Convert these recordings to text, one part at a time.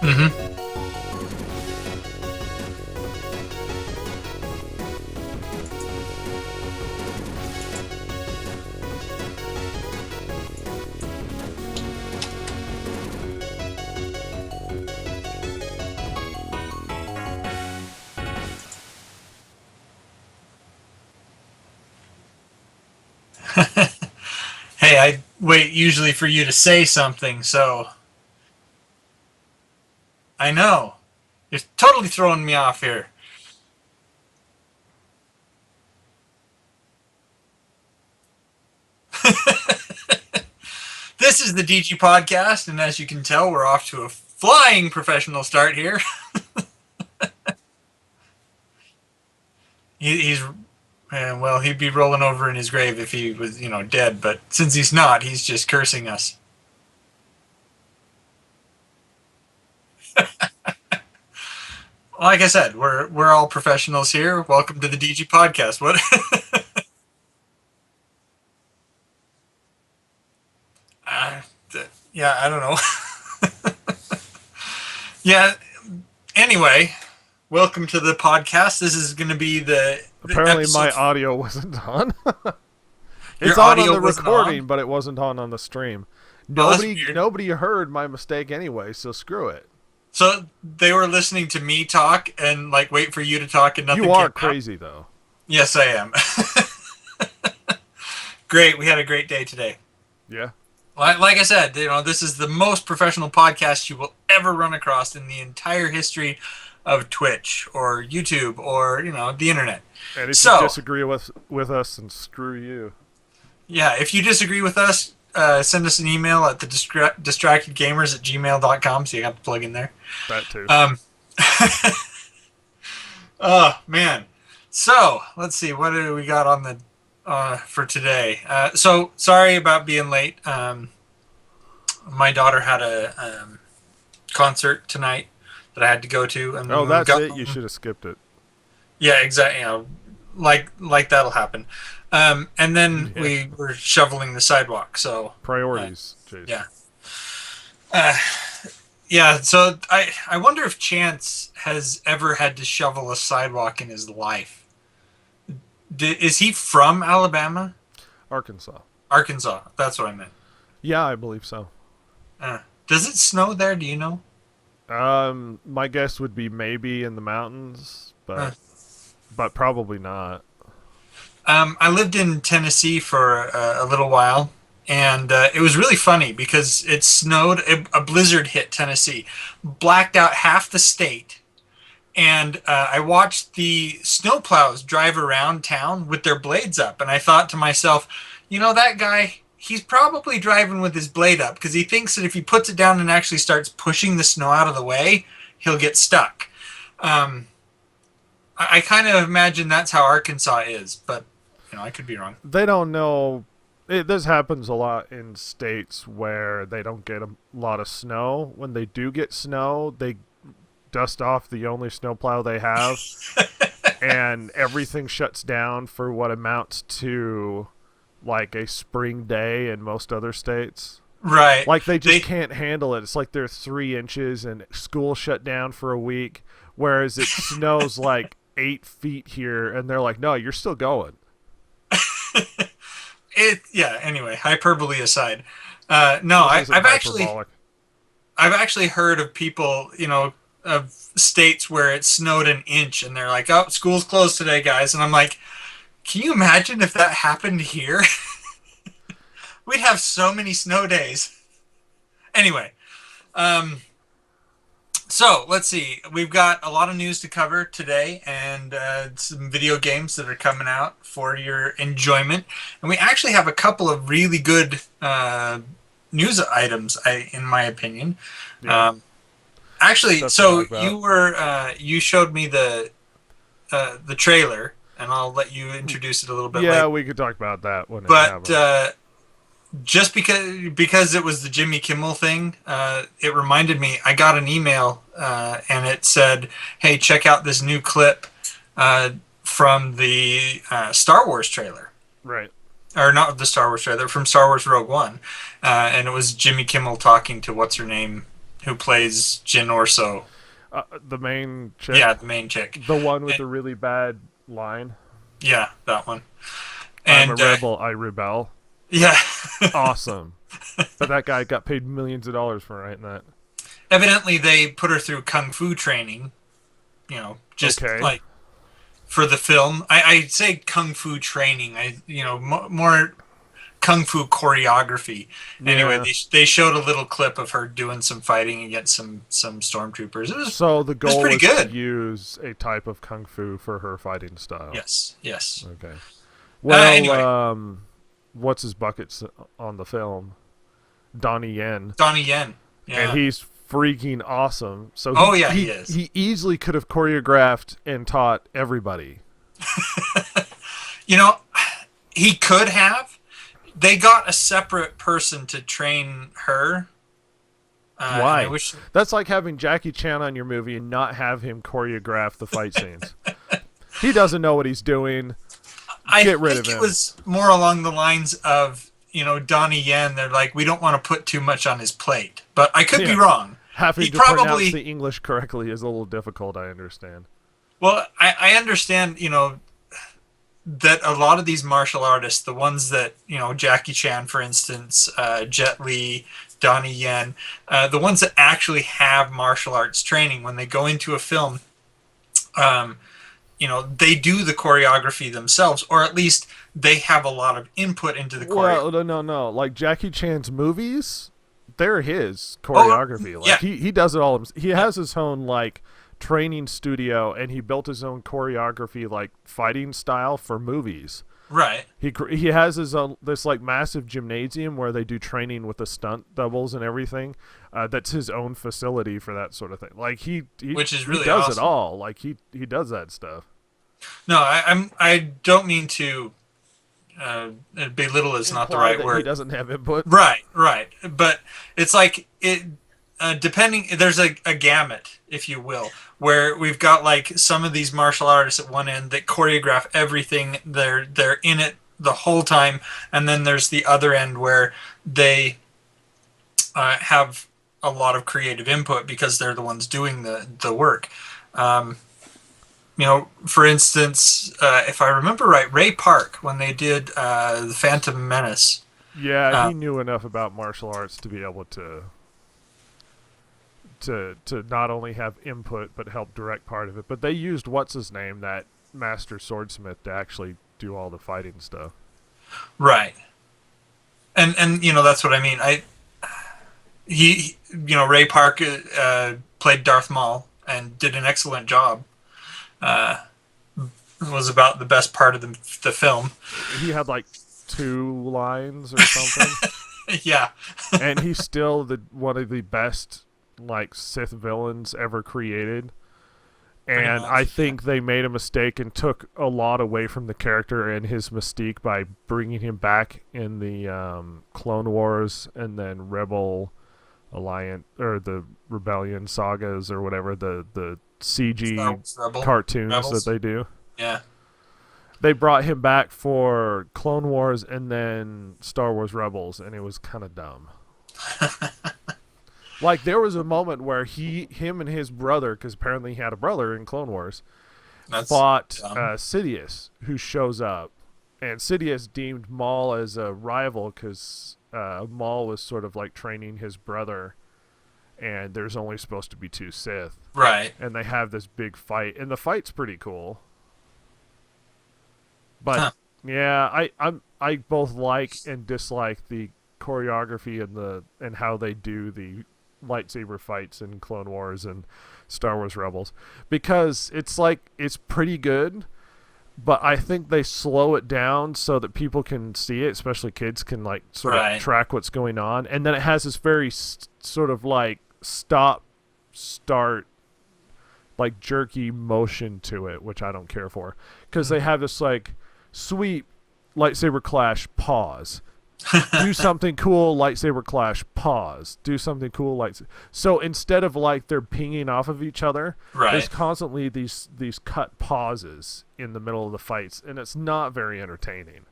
Mm-hmm. Hey, I wait usually for you to say something, so I know. You're totally throwing me off here. This is the DG podcast, and as you can tell, we're off to a flying professional start here. He's well, he'd be rolling over in his grave if he was, dead. But since he's not, he's just cursing us. Like I said, we're all professionals here. Welcome to the DG podcast. What? uh, yeah, I don't know. Yeah. Anyway, welcome to the podcast. This is going to be the Apparently, episode. my audio wasn't on. It's Your on audio the wasn't recording, on? but it wasn't on the stream. Oh, that's weird. Nobody heard my mistake anyway, so screw it. So they were listening to me talk and like wait for you to talk, and nothing. You are came out? crazy though. Yes, I am. Great. We had a great day today. Yeah. Like I said, this is the most professional podcast you will ever run across in the entire history of Twitch or YouTube or the internet. And if So you disagree with us, then screw you. yeah, if you disagree with us, send us an email at the distractedgamers@gmail.com. So you got to plug in there. That too. Oh man. So let's see, what do we got on the for today? So sorry about being late. My daughter had a concert tonight that I had to go to, and Oh, that's it. You should have skipped it. Yeah, exactly. Like that'll happen. And then we were shoveling the sidewalk. So Priorities, Jason. yeah. Yeah, so I wonder if Chance has ever had to shovel a sidewalk in his life. Is he from Alabama? Arkansas. Arkansas. That's what I meant. Yeah, I believe so. Does it snow there? Do you know? My guess would be maybe in the mountains, but probably not. I lived in Tennessee for a little while, and it was really funny because it snowed. A blizzard hit Tennessee, blacked out half the state, and I watched the snowplows drive around town with their blades up, and I thought to myself, that guy, he's probably driving with his blade up because he thinks that if he puts it down and actually starts pushing the snow out of the way, he'll get stuck. I kind of imagine that's how Arkansas is, but I could be wrong. They don't know. This happens a lot in states where they don't get a lot of snow. When they do get snow, they dust off the only snowplow they have, and everything shuts down for what amounts to like a spring day in most other states. Right. Like they just can't handle it. It's like they're 3 inches and school shut down for a week, whereas it snows like 8 feet here, and they're like, no, you're still going. Anyway, hyperbole aside, no, I've actually heard of people, of states where it snowed an inch and they're like, oh, school's closed today, guys. And I'm like, can you imagine if that happened here? We'd have so many snow days. Anyway, so let's see. We've got a lot of news to cover today, and some video games that are coming out for your enjoyment. And we actually have a couple of really good news items, in my opinion. Yeah. Actually, so you showed me the trailer, and I'll let you introduce it a little bit. Yeah, later. we could talk about that when. But just because it was the Jimmy Kimmel thing, it reminded me. I got an email, and it said, "Hey, check out this new clip from the Star Wars trailer." Right. or not the Star Wars trailer, from Star Wars Rogue One, and it was Jimmy Kimmel talking to what's her name, who plays Jyn Orso. The main chick, Yeah, the main chick. the one with And, the really bad line. yeah, that one. I'm a And rebel, I rebel. yeah, Awesome. But that guy got paid millions of dollars for writing that. evidently they put her through kung fu training. Just Okay. like for the film. I say kung fu training. More kung fu choreography. Anyway, Yeah. they showed a little clip of her doing some fighting against some stormtroopers. It was So the it was goal pretty was to good. use a type of kung fu for her fighting style. Yes, yes. Okay. Well, Anyway, what's his buckets on the film? Donnie Yen, Donnie Yen. and Yeah. he's freaking awesome. So Oh yeah, he is. he easily could have choreographed and taught everybody. You know, he could have. They got a separate person to train her. And I Why? wish. That's like having Jackie Chan on your movie and not have him choreograph the fight scenes. He doesn't know what he's doing. I Get rid think of it him. was more along the lines of, Donnie Yen. They're like, we don't want to put too much on his plate, but I could be Yeah. wrong. Having He to pronounce probably, the English correctly is a little difficult, I understand. well, I understand, that a lot of these martial artists, the ones that, Jackie Chan, for instance, Jet Li, Donnie Yen, the ones that actually have martial arts training, when they go into a film, um, they do the choreography themselves, or at least they have a lot of input into the choreo. Well, no. Like Jackie Chan's movies, they're his Oh, choreography. yeah, Like he does it all. He has his own like training studio, and he built his own choreography, like fighting style for movies. right. He has his own this like massive gymnasium where they do training with the stunt doubles and everything. That's his own facility for that sort of thing. Like Which is he really does it awesome. all. Like he does that stuff. No, I don't mean to belittle is not the Imply right that he word. doesn't have input. Right, right. But it's like it depending there's a gamut, if you will, where we've got like some of these martial artists at one end that choreograph everything. They're in it the whole time, and then there's the other end where they have a lot of creative input because they're the ones doing the work. Um, for instance, if I remember right, Ray Park, when they did the Phantom Menace. Yeah, Uh, he knew enough about martial arts to be able to not only have input but help direct part of it. But they used what's his name, that master swordsmith, to actually do all the fighting stuff. right, and that's what I mean. Ray Park played Darth Maul and did an excellent job. Uh, was about the best part of the film. He had like 2 lines or something, Yeah, and he's still the one of the best like Sith villains ever created. pretty And I much. think they made a mistake and took a lot away from the character and his mystique by bringing him back in the Clone Wars and then Rebel Alliance or the Rebellion sagas or whatever, the CG Star Wars cartoons that Rebels. they do. Yeah, They brought him back for Clone Wars and then Star Wars Rebels, and it was kind of dumb. Like there was a moment where him and his brother, because apparently he had a brother in Clone Wars, that's fought dumb. Sidious, who shows up, and Sidious deemed Maul as a rival because Maul was sort of like training his brother, and there's only supposed to be 2 Sith, Right. and they have this big fight, and the fight's pretty cool. But Huh. yeah, I both like and dislike the choreography and how they do the lightsaber fights in Clone Wars and Star Wars Rebels, because it's pretty good, but I think they slow it down so that people can see it, especially kids can like sort Right. of track what's going on, and then it has this very sort of like stop start like jerky motion to it, which I don't care for, because they have this like sweep lightsaber clash pause, do something cool lightsaber clash pause, do something cool lightsaber. So instead of like they're pinging off of each other, there's Right. constantly these cut pauses in the middle of the fights, and it's not very entertaining.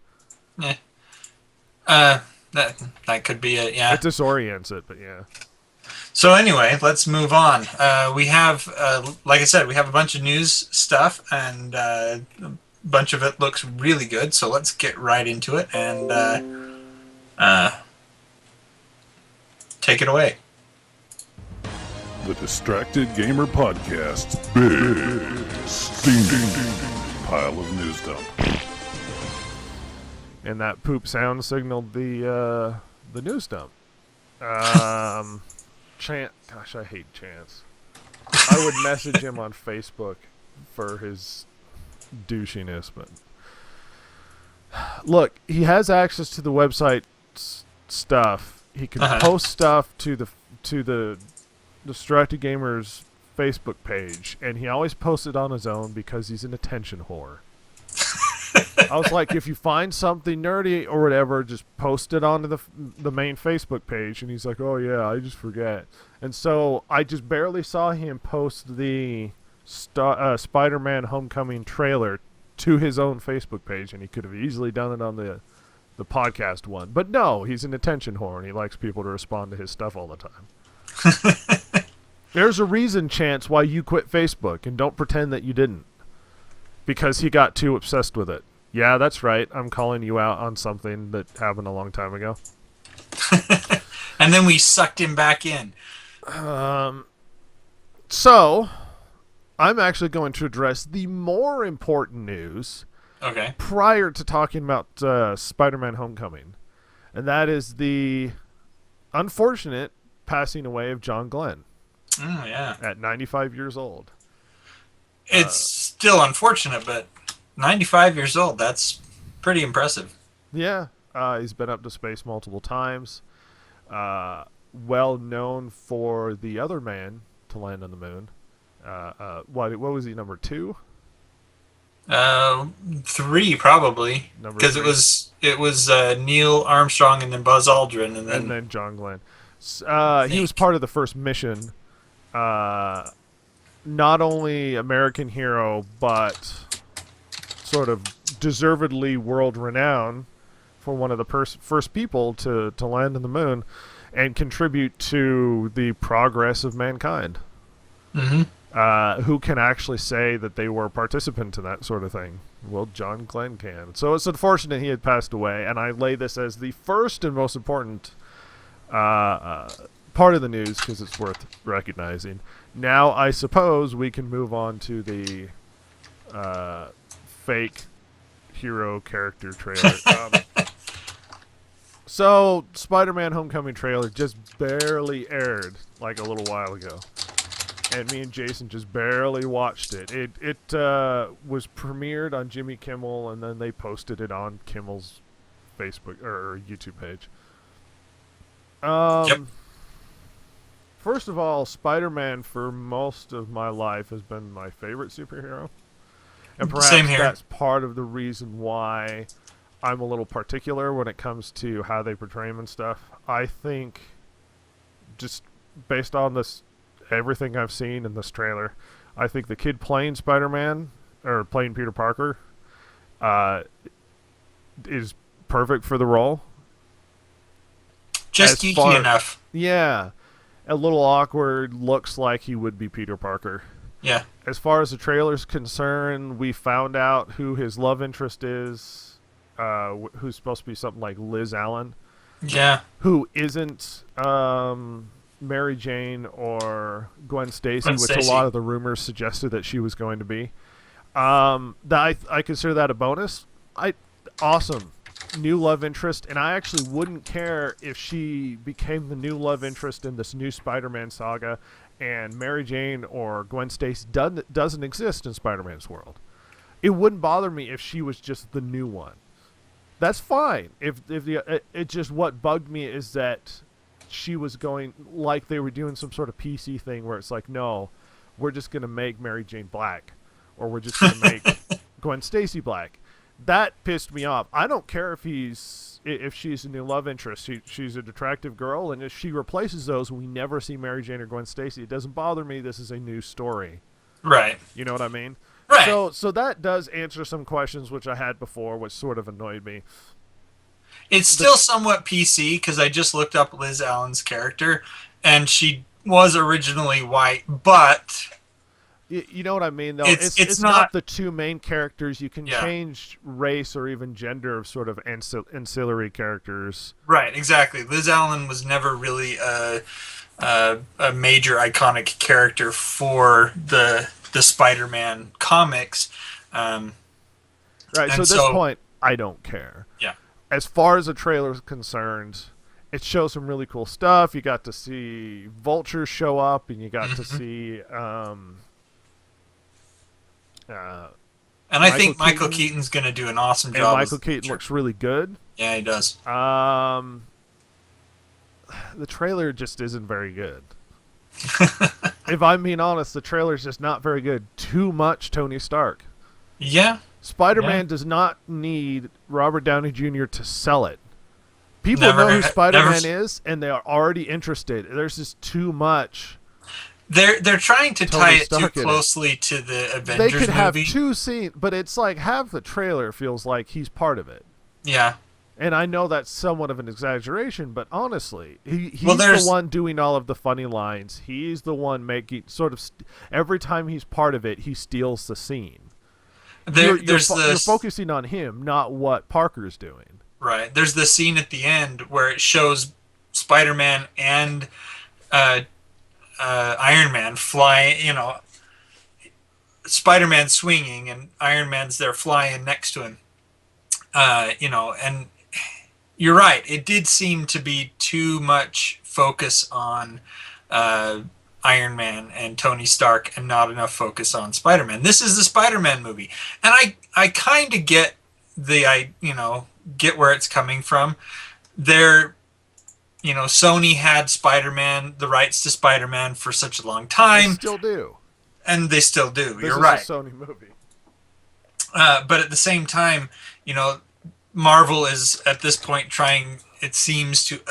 Eh. Uh, that could be it. It Yeah. disorients it, but yeah. So anyway, let's move on. We have, like I said, we have a bunch of news stuff, and a bunch of it looks really good. So let's get right into it and uh, take it away. The Distracted Gamer Podcast's big steaming pile of news dump. And that poop sound signaled the news dump. Gosh, I hate Chance. I would message him on Facebook for his douchiness, but look, he has access to the website stuff. He can post stuff to the Distracted Gamers Facebook page, and he always posts it on his own because he's an attention whore. I was like, if you find something nerdy or whatever, just post it onto the main Facebook page. And he's like, oh yeah, I just forget. And so I just barely saw him post the Spider-Man Homecoming trailer to his own Facebook page, and he could have easily done it on the podcast one. But no, he's an attention whore, and he likes people to respond to his stuff all the time. There's a reason, Chance, why you quit Facebook, and don't pretend that you didn't. Because he got too obsessed with it. Yeah, that's right. I'm calling you out on something that happened a long time ago. And then we sucked him back in. So, I'm actually going to address the more important news Okay. prior to talking about Spider-Man Homecoming. And that is the unfortunate passing away of John Glenn Oh, yeah. at 95 years old. It's still unfortunate, but 95 years old, that's pretty impressive. Yeah, he's been up to space multiple times. Well known for the other man to land on the moon. What was he, number 2? 3 probably, Number because 3. it was Neil Armstrong and then Buzz Aldrin, and then John Glenn. He was part of the first mission. Not only American hero, but sort of deservedly world renowned for one of the first people to land on the moon and contribute to the progress of mankind. Who can actually say that they were a participant in that sort of thing? Well, John Glenn can. So it's unfortunate he had passed away, and I lay this as the first and most important part of the news because it's worth recognizing. Now, I suppose we can move on to the fake hero character trailer. So, Spider-Man Homecoming trailer just barely aired like a little while ago. And me and Jason just barely watched it. It was premiered on Jimmy Kimmel, and then they posted it on Kimmel's Facebook or YouTube page. Yep. First of all, Spider-Man for most of my life has been my favorite superhero. And perhaps Same here. that's part of the reason why I'm a little particular when it comes to how they portray him and stuff. I think, just based on this, everything I've seen in this trailer, I think the kid playing Spider-Man, or playing Peter Parker, is perfect for the role. just geeky enough. Yeah. A little awkward, looks like he would be Peter Parker. Yeah. As far as the trailer's concerned, we found out who his love interest is, who's supposed to be something like Liz Allen. Yeah. Who isn't Mary Jane or Gwen Stacy, which Stacy. a lot of the rumors suggested that she was going to be. I consider that a bonus. Awesome. New love interest, and I actually wouldn't care if she became the new love interest in this new Spider-Man saga and Mary Jane or Gwen Stacy doesn't exist in Spider-Man's world. It wouldn't bother me if she was just the new one. That's fine. It just, what bugged me is that she was going like they were doing some sort of PC thing where it's like, no, we're just going to make Mary Jane black, or we're just going to make Gwen Stacy black. That pissed me off. I don't care if she's a new love interest. She's an attractive girl, and if she replaces those, we never see Mary Jane or Gwen Stacy. It doesn't bother me. This is a new story. Right. You know what I mean? Right. So that does answer some questions which I had before, which sort of annoyed me. It's still somewhat PC because I just looked up Liz Allen's character, and she was originally white, but You know what I mean, though. it's It's not not. the two main characters. You can Yeah, change race or even gender of sort of ancillary characters. right, exactly. Liz Allen was never really a major iconic character for the Spider-Man comics, um, Right. So and at this so point, I don't care. yeah. As far as the trailer is concerned, it shows some really cool stuff. You got to see Vulture show up, and you got to Mhm. see uh, And I think Michael Keaton's going to do an awesome and job as Michael the Keaton Vulture. looks really good. Yeah, he does. The trailer just isn't very good. If I'm being honest, the trailer's just not very good. Too much Tony Stark. Yeah, Spider-Man yeah. does not need Robert Downey Jr. to sell it. People Never, know who Spider-Man never. is, and they are already interested. There's just too much. They're trying to Tony tie it too Stark in it. closely to the They Avengers could have movie. two scenes, but it's like half the trailer feels like he's part of it. Yeah. And I know that's somewhat of an exaggeration, but honestly, he's Well, the one doing all of the funny lines. He's the one making sort of every time he's part of it, he steals the scene. You're There's focusing on him, not what Parker's doing. right. There's the scene at the end where it shows Spider-Man and uh, Iron Man flying. Spider-Man swinging and Iron Man's there flying next to him. And you're right. It did seem to be too much focus on uh, Iron Man and Tony Stark, and not enough focus on Spider-Man. This is the Spider-Man movie, and I kind of get get where it's coming from. There, Sony had Spider-Man, the rights to Spider-Man for such a long They time, still do. and they still do. This You're is right. a Sony movie. But at the same time, Marvel is at this point trying, it seems, to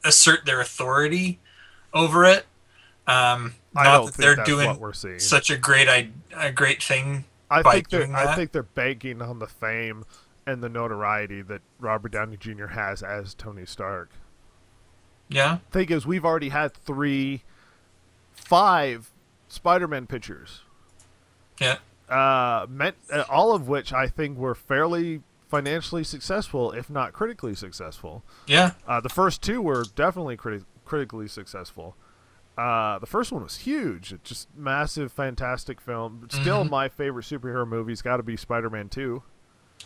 assert their authority over it. I Not don't that think they're that's doing what we're seeing. such a great thing I by think doing that. I think they're banking on the fame and the notoriety that Robert Downey Jr. has as Tony Stark. Yeah, Thing is, we've already had 5 Spider-Man pictures. yeah, All of which I think were fairly financially successful, if not critically successful. yeah. The first 2 were definitely critically successful. The first one was huge. It's just massive, fantastic film. Still, my favorite superhero movie's got to be Spider-Man 2.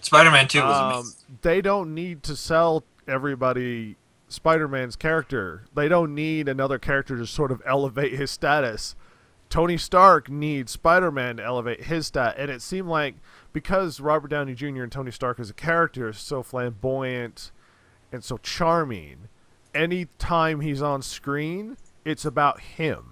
Spider-Man 2 was amazing. They don't need to sell everybody Spider-Man's character. They don't need another character to sort of elevate his status. Tony Stark needs Spider-Man to elevate his stat, and it seemed like because Robert Downey Jr. and Tony Stark as a character is so flamboyant and so charming, any time he's on screen, it's about him.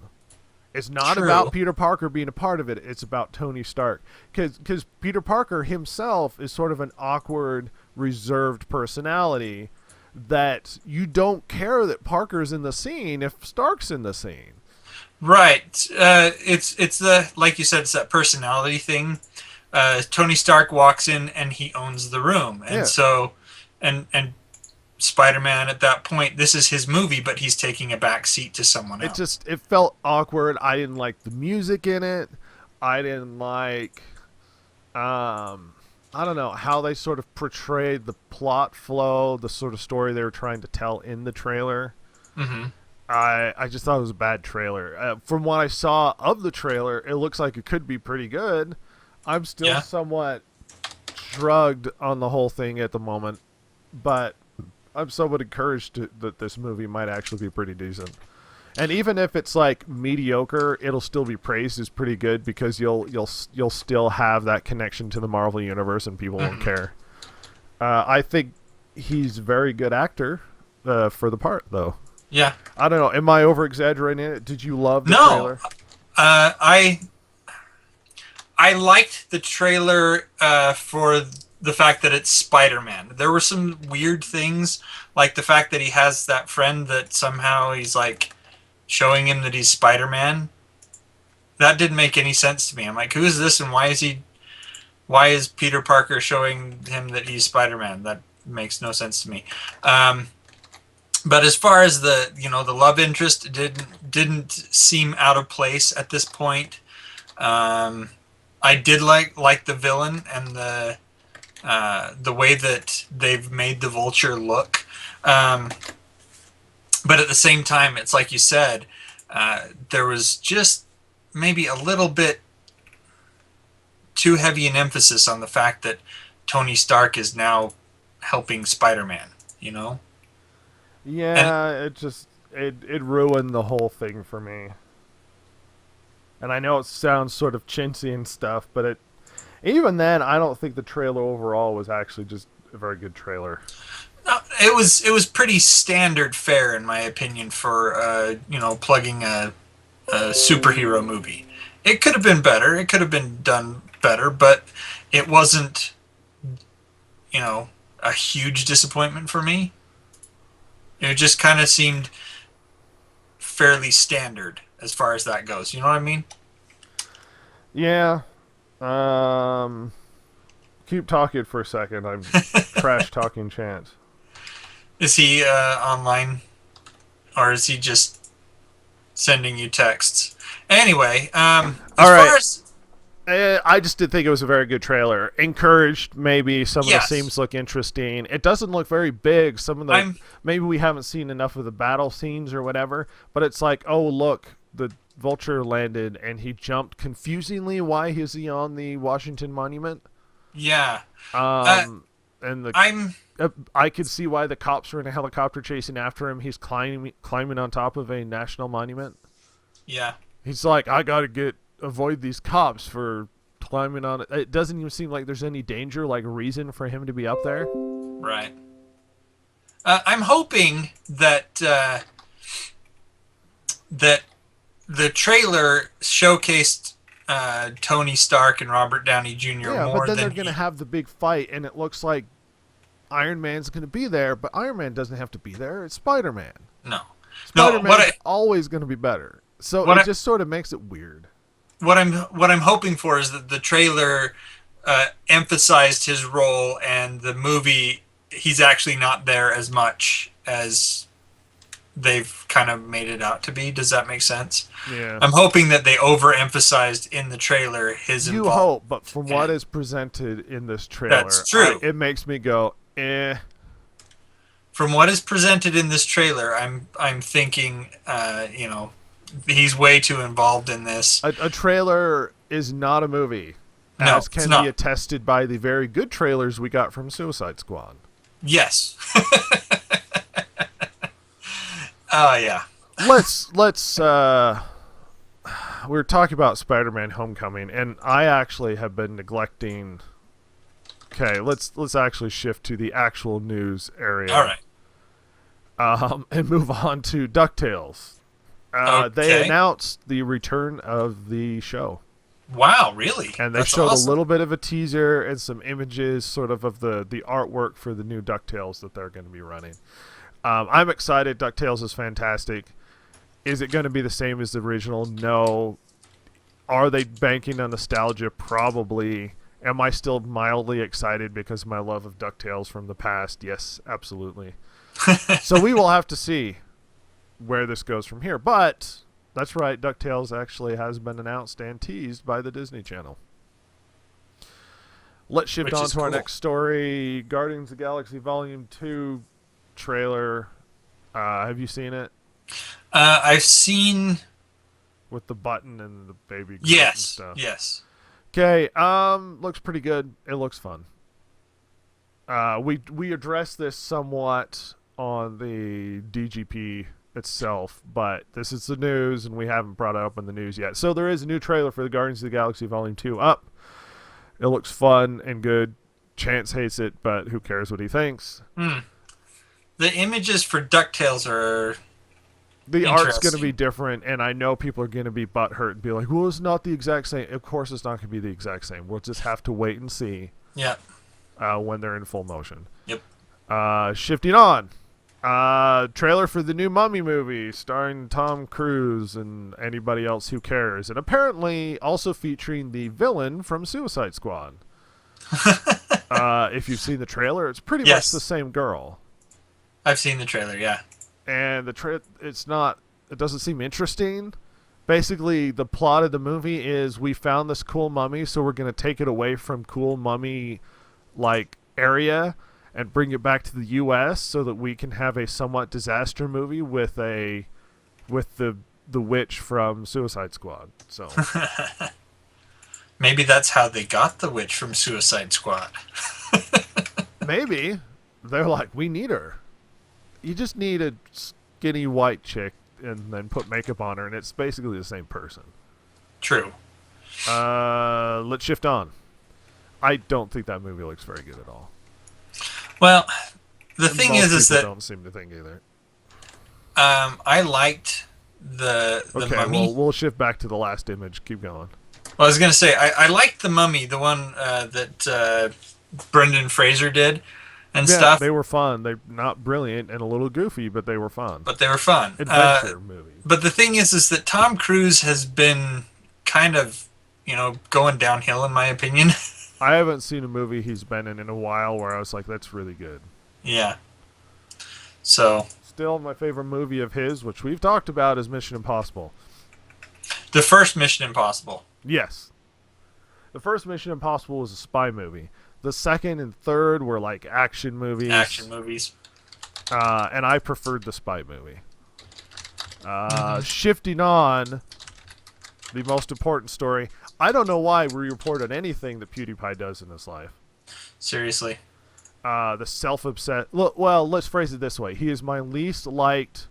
It's not True. about Peter Parker being a part of it. It's about Tony Stark. Because Peter Parker himself is sort of an awkward, reserved personality that you don't care that Parker's in the scene if Stark's in the scene. Right. It's the, like you said, it's that personality thing. Tony Stark walks in and he owns the room, and Yeah. so and Spider-Man at that point, this is his movie, but he's taking a back seat to someone else. It felt awkward. I didn't like the music in it. I didn't like I don't know how they sort of portrayed the plot flow, the sort of story they were trying to tell in the trailer. Hmm. I just thought it was a bad trailer. From what I saw of the trailer, it looks like it could be pretty good. I'm still somewhat shrugged on the whole thing at the moment, but I'm somewhat encouraged that this movie might actually be pretty decent. And even if it's like mediocre, it'll still be praised as pretty good because you'll still have that connection to the Marvel universe and people won't care. I think he's a very good actor for the part, though. Yeah. I don't know. Am I over exaggerating it? Did you love the No. trailer? I liked the trailer for the fact that it's Spider-Man. There were some weird things, like the fact that he has that friend that somehow he's like showing him that he's Spider-Man. That didn't make any sense to me. I'm like, who is this and why is Peter Parker showing him that he's Spider-Man? That makes no sense to me. But as far as the love interest, didn't seem out of place at this point. I did like the villain and the way that they've made the Vulture look. But at the same time, it's like you said, there was just maybe a little bit too heavy an emphasis on the fact that Tony Stark is now helping Spider-Man, you know? And Yeah, it ruined the whole thing for me. And I know it sounds sort of chintzy and stuff, but even then, I don't think the trailer overall was actually just a very good trailer. it was pretty standard fare, in my opinion, for plugging a superhero movie. It could have been better. It could have been done better, but it wasn't, a huge disappointment for me. It just kind of seemed fairly standard as far as that goes. You know what I mean? Yeah. Keep talking for a second. I'm trash talking Chance. Is he online, or is he just sending you texts? Anyway, as All right. far as I just did think it was a very good trailer. Encouraged, maybe some of yes, the scenes look interesting. It doesn't look very big. Some of the maybe we haven't seen enough of the battle scenes or whatever. But it's like, oh look, the Vulture landed and he jumped confusingly. Why is he on the Washington Monument? yeah, And I'm I could see why the cops were in a helicopter chasing after him. He's climbing on top of a national monument. yeah. He's like, I gotta avoid these cops for climbing on it. It doesn't even seem like there's any danger, like reason for him to be up there. Right. I'm hoping that that the trailer showcased Tony Stark and Robert Downey Jr. Yeah, more but then than they're gonna have the big fight, and it looks like Iron Man's gonna be there, but Iron Man doesn't have to be there. It's Spider-Man. no, Spider-Man's always gonna be better. So what it I, just sort of makes it weird. what I'm hoping for is that the trailer emphasized his role, and the movie he's actually not there as much as they've kind of made it out to be. Does that make sense? Yeah. I'm hoping that they overemphasized in the trailer his You involvement. hope, but from what is presented in this trailer, That's true. it makes me go, eh. From what is presented in this trailer, I'm thinking, he's way too involved in this. A trailer is not a movie, No, as it's can not. be attested by the very good trailers we got from Suicide Squad. Yes. Oh yeah. Let's we're talking about Spider-Man Homecoming, and I actually have been neglecting. Okay, let's actually shift to the actual news area. All right. And move on to DuckTales. Okay. They announced the return of the show. Wow, really? And they That's showed awesome. a little bit of a teaser and some images sort of the artwork for the new DuckTales that they're going to be running. I'm excited. DuckTales is fantastic. Is it going to be the same as the original? No. Are they banking on nostalgia? Probably. Am I still mildly excited because of my love of DuckTales from the past? Yes, absolutely. So we will have to see where this goes from here. But that's right, DuckTales actually has been announced and teased by the Disney Channel. Let's shift Which on is to our cool. next story. Guardians of the Galaxy Volume 2 trailer. Have you seen it? I've seen. With the button and the baby Groot and Yes. stuff. Yes. Okay, looks pretty good. It looks fun. We addressed this somewhat on the DGP itself, but this is the news, and we haven't brought it up in the news yet. So there is a new trailer for the Guardians of the Galaxy Volume 2 up. It looks fun and good. Chance hates it, but who cares what he thinks? The images for DuckTales are. The art's going to Interesting. be different, and I know people are going to be butthurt and be like, well, it's not the exact same. Of course it's not going to be the exact same. We'll just have to wait and see Yeah. when they're in full motion. Yep. Shifting on. Trailer for the new Mummy movie starring Tom Cruise and anybody else who cares. And apparently also featuring the villain from Suicide Squad. If you've seen the trailer, it's pretty much the Yes, same girl. I've seen the trailer. Yeah. And it doesn't seem interesting. Basically, the plot of the movie is we found this cool mummy, so we're going to take it away from cool mummy like area and bring it back to the US so that we can have a somewhat disaster movie with the witch from Suicide Squad. So Maybe that's how they got the witch from Suicide Squad. maybe they're like, we need her. You just need a skinny white chick and then put makeup on her, and it's basically the same person. True. Let's shift on. I don't think that movie looks very good at all. Well, the And thing most is people that don't seem to think either. I liked the Okay, mummy. well, we'll shift back to the last image. Keep going. Well, I was gonna say I liked the mummy, the one that Brendan Fraser did and Yeah, stuff. they were fun. They're not brilliant and a little goofy, but they were fun. But they were fun. Adventure movies. But the thing is that Tom Cruise has been kind of, going downhill in my opinion. I haven't seen a movie he's been in a while where I was like, that's really good. Yeah. So Still, my favorite movie of his, which we've talked about, is Mission Impossible. the first Mission Impossible. Yes. The first Mission Impossible was a spy movie. The second and third were like action movies. Action movies. And I preferred the spy movie. Shifting on, the most important story. I don't know why we report on anything that PewDiePie does in his life. Seriously. The self-obsessed... Well, let's phrase it this way. He is my least liked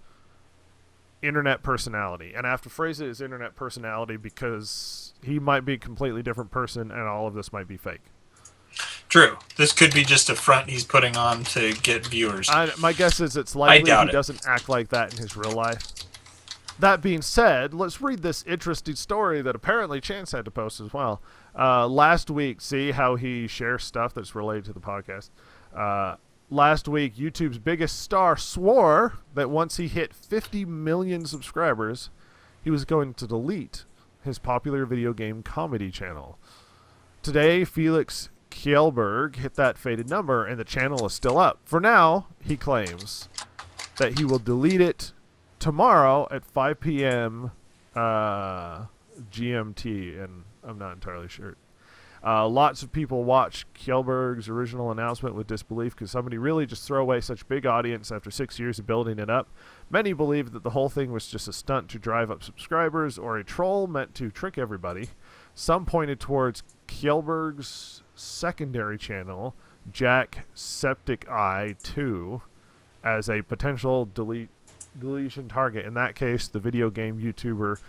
internet personality. And I have to phrase it as internet personality because he might be a completely different person and all of this might be fake. True. This could be just a front he's putting on to get viewers. My guess is it's likely doubt he it. doesn't act like that in his real life. That being said, let's read this interesting story that apparently Chance had to post as well. Last week, see how he shares stuff that's related to the podcast. Last week, YouTube's biggest star swore that once he hit 50 million subscribers, he was going to delete his popular video game comedy channel. Today, Felix Kjellberg hit that fated number, and the channel is still up. For now, he claims that he will delete it tomorrow at 5 p.m. GMT, and I'm not entirely sure. Lots of people watch Kjellberg's original announcement with disbelief. Could somebody really just throw away such big audience after 6 years of building it up? Many believe that the whole thing was just a stunt to drive up subscribers or a troll meant to trick everybody. Some pointed towards Kjellberg's secondary channel, Jacksepticeye 2, as a potential deletion target. In that case, the video game YouTuber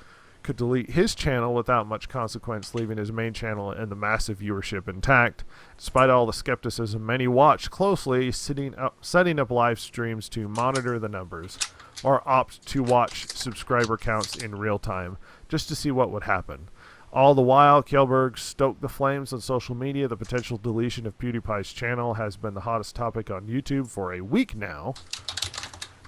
could delete his channel without much consequence, leaving his main channel and the massive viewership intact. Despite all the skepticism, many watched closely, setting up live streams to monitor the numbers, or opt to watch subscriber counts in real time, just to see what would happen. All the while, Kjellberg stoked the flames on social media. The potential deletion of PewDiePie's channel has been the hottest topic on YouTube for a week now.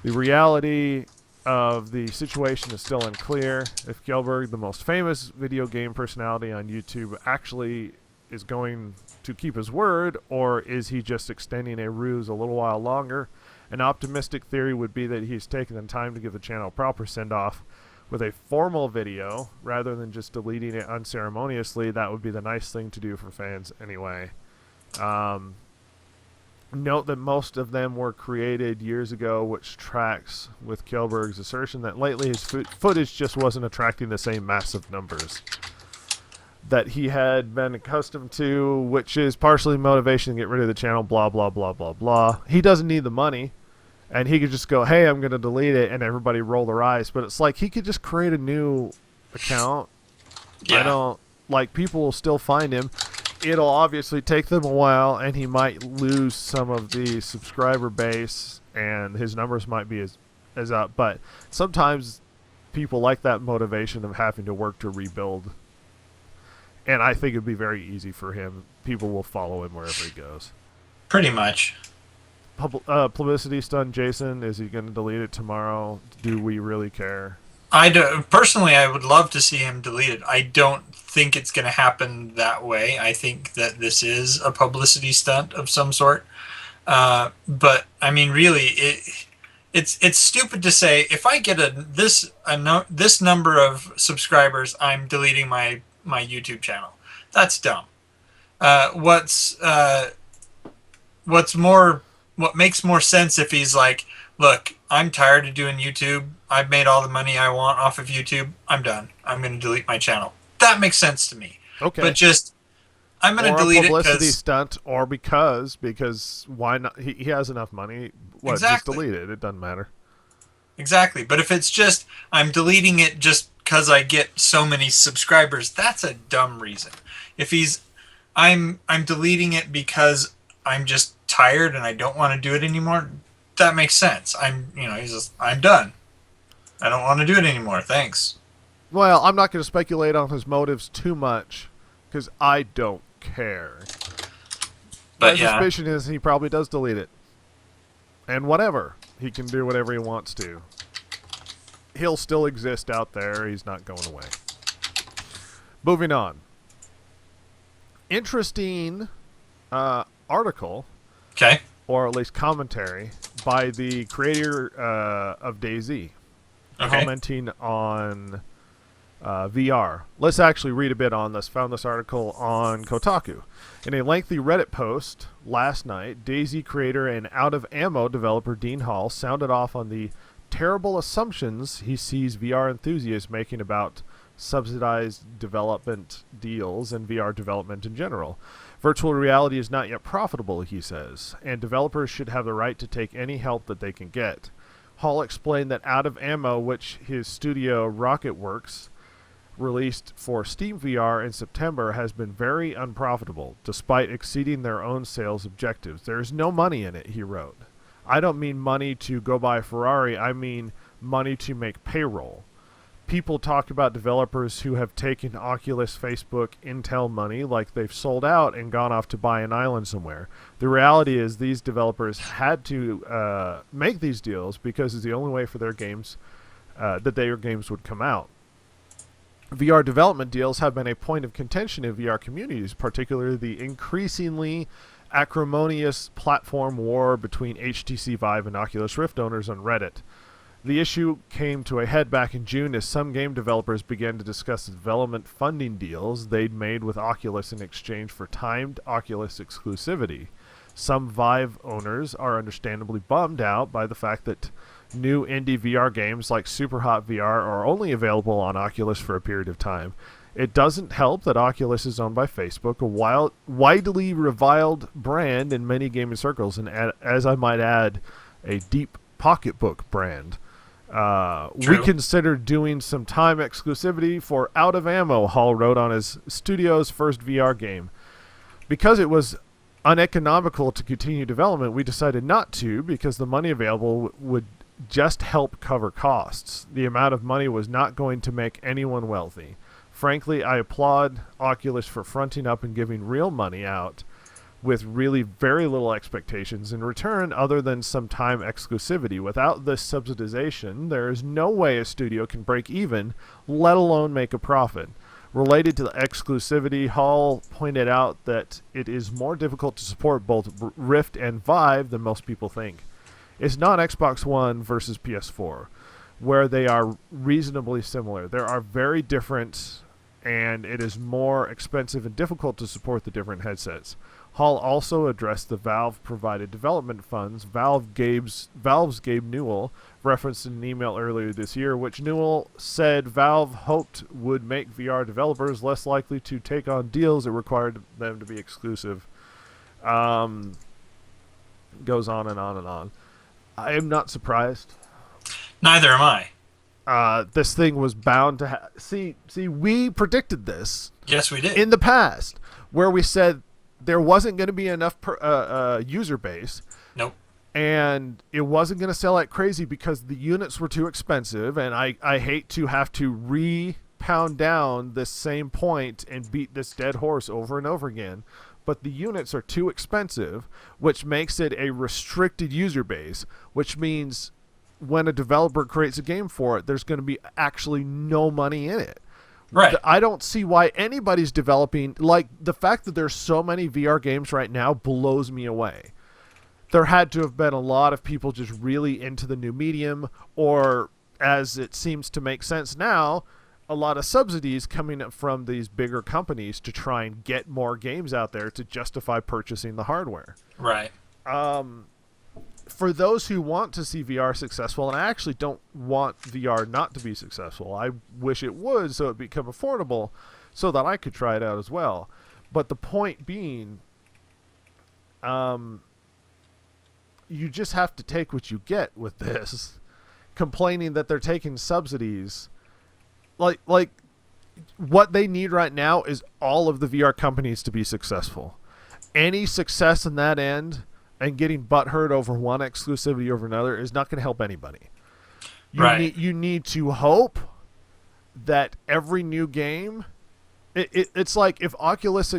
The reality of the situation is still unclear. If Kjellberg, the most famous video game personality on YouTube, actually is going to keep his word, or is he just extending a ruse a little while longer? An optimistic theory would be that he's taken the time to give the channel a proper send-off with a formal video rather than just deleting it unceremoniously. That would be the nice thing to do for fans anyway. Note that most of them were created years ago, which tracks with Kjellberg's assertion that lately his footage just wasn't attracting the same massive numbers that he had been accustomed to, which is partially motivation to get rid of the channel, blah, blah, blah, blah, blah. He doesn't need the money, and he could just go, hey, I'm going to delete it, and everybody roll their eyes. But it's like he could just create a new account. Yeah. People will still find him. It'll obviously take them a while, and he might lose some of the subscriber base, and his numbers might be as up. But sometimes people like that motivation of having to work to rebuild. And I think it'd be very easy for him. People will follow him wherever he goes. Pretty much. Publicity stunt Jason, is he going to delete it tomorrow? Do we really care? Personally, I would love to see him delete it. I don't think it's going to happen that way. I think that this is a publicity stunt of some sort. But I mean, really, it's stupid to say if I get this number of subscribers, I'm deleting my YouTube channel. That's dumb. What's more, what makes more sense if he's like, look, I'm tired of doing YouTube. I've made all the money I want off of YouTube. I'm done. I'm going to delete my channel. That makes sense to me. Okay. But just, I'm going to Or a delete it publicity because stunt, or because why not? He has enough money. What? Exactly. Just delete it. It doesn't matter. exactly. But if it's just I'm deleting it just because I get so many subscribers, that's a dumb reason. If he's I'm deleting it because I'm just tired and I don't want to do it anymore, that makes sense. He's just I'm done. I don't want to do it anymore. Thanks. Well, I'm not going to speculate on his motives too much because I don't care. My But yeah, suspicion is he probably does delete it. And whatever. He can do whatever he wants to. He'll still exist out there. He's not going away. Moving on. Interesting article, okay. or at least commentary, by the creator of DayZ, Okay. commenting on VR. Let's actually read a bit on this. Found this article on Kotaku. In a lengthy Reddit post last night, DayZ creator and Out of Ammo developer Dean Hall sounded off on the terrible assumptions he sees VR enthusiasts making about subsidized development deals and VR development in general. Virtual reality is not yet profitable, he says, and developers should have the right to take any help that they can get. Hall explained that Out of Ammo, which his studio Rocketworks released for Steam VR in September, has been very unprofitable, despite exceeding their own sales objectives. There is no money in it, he wrote. I don't mean money to go buy a Ferrari, I mean money to make payroll. People talk about developers who have taken Oculus, Facebook, Intel money like they've sold out and gone off to buy an island somewhere. The reality is these developers had to make these deals because it's the only way for their games that their games would come out. VR development deals have been a point of contention in VR communities, particularly the increasingly acrimonious platform war between HTC Vive and Oculus Rift owners on Reddit. The issue came to a head back in June as some game developers began to discuss development funding deals they'd made with Oculus in exchange for timed Oculus exclusivity. Some Vive owners are understandably bummed out by the fact that new indie VR games like Superhot VR are only available on Oculus for a period of time. It doesn't help that Oculus is owned by Facebook, a widely reviled brand in many gaming circles, and as I might add, a deep pocketbook brand. We considered doing some time exclusivity for Out of Ammo, Hall wrote on his studio's first VR game. Because it was uneconomical to continue development, we decided not to because the money available would just help cover costs. The amount of money was not going to make anyone wealthy. Frankly, I applaud Oculus for fronting up and giving real money out with really very little expectations in return other than some time exclusivity. Without this subsidization, there is no way a studio can break even, let alone make a profit. Related to the exclusivity, Hall pointed out that it is more difficult to support both Rift and Vive than most people think. It's not Xbox One versus PS4, where they are reasonably similar. There are very different, and it is more expensive and difficult to support the different headsets. Hall also addressed the Valve-provided development funds Valve's Gabe Newell referenced in an email earlier this year, which Newell said Valve hoped would make VR developers less likely to take on deals that required them to be exclusive. Goes on and on and on. I am not surprised. Neither am I. This thing was bound to see, we predicted this. Yes, we did. In the past, where we said there wasn't going to be enough user base. Nope. And it wasn't going to sell like crazy because the units were too expensive. And I hate to have to re-pound down this same point and beat this dead horse over and over again. But the units are too expensive, which makes it a restricted user base, which means when a developer creates a game for it, there's going to be actually no money in it. Right. I don't see why anybody's developing. Like, the fact that there's so many VR games right now blows me away. There had to have been a lot of people just really into the new medium, or, as it seems to make sense now, a lot of subsidies coming up from these bigger companies to try and get more games out there to justify purchasing the hardware. Right. For those who want to see VR successful, and I actually don't want VR not to be successful. I wish it would, so it become affordable, so that I could try it out as well. But the point being, you just have to take what you get with this. Complaining that they're taking subsidies, like what they need right now is all of the VR companies to be successful. Any success in that end and getting butthurt over one exclusivity over another is not going to help anybody. You need to hope that every new game, it's like if Oculus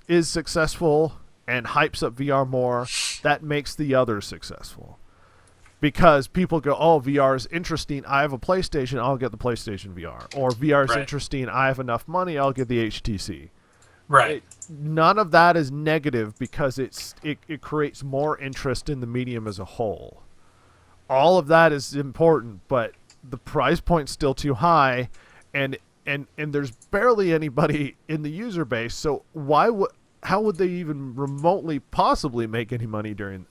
is successful and hypes up VR more, that makes the others successful. Because people go, oh, VR is interesting, I have a PlayStation, I'll get the PlayStation VR. Or VR is interesting, I have enough money, I'll get the HTC. Right. None of that is negative because it creates more interest in the medium as a whole. All of that is important, but the price point's still too high, and there's barely anybody in the user base, so how would they even remotely possibly make any money during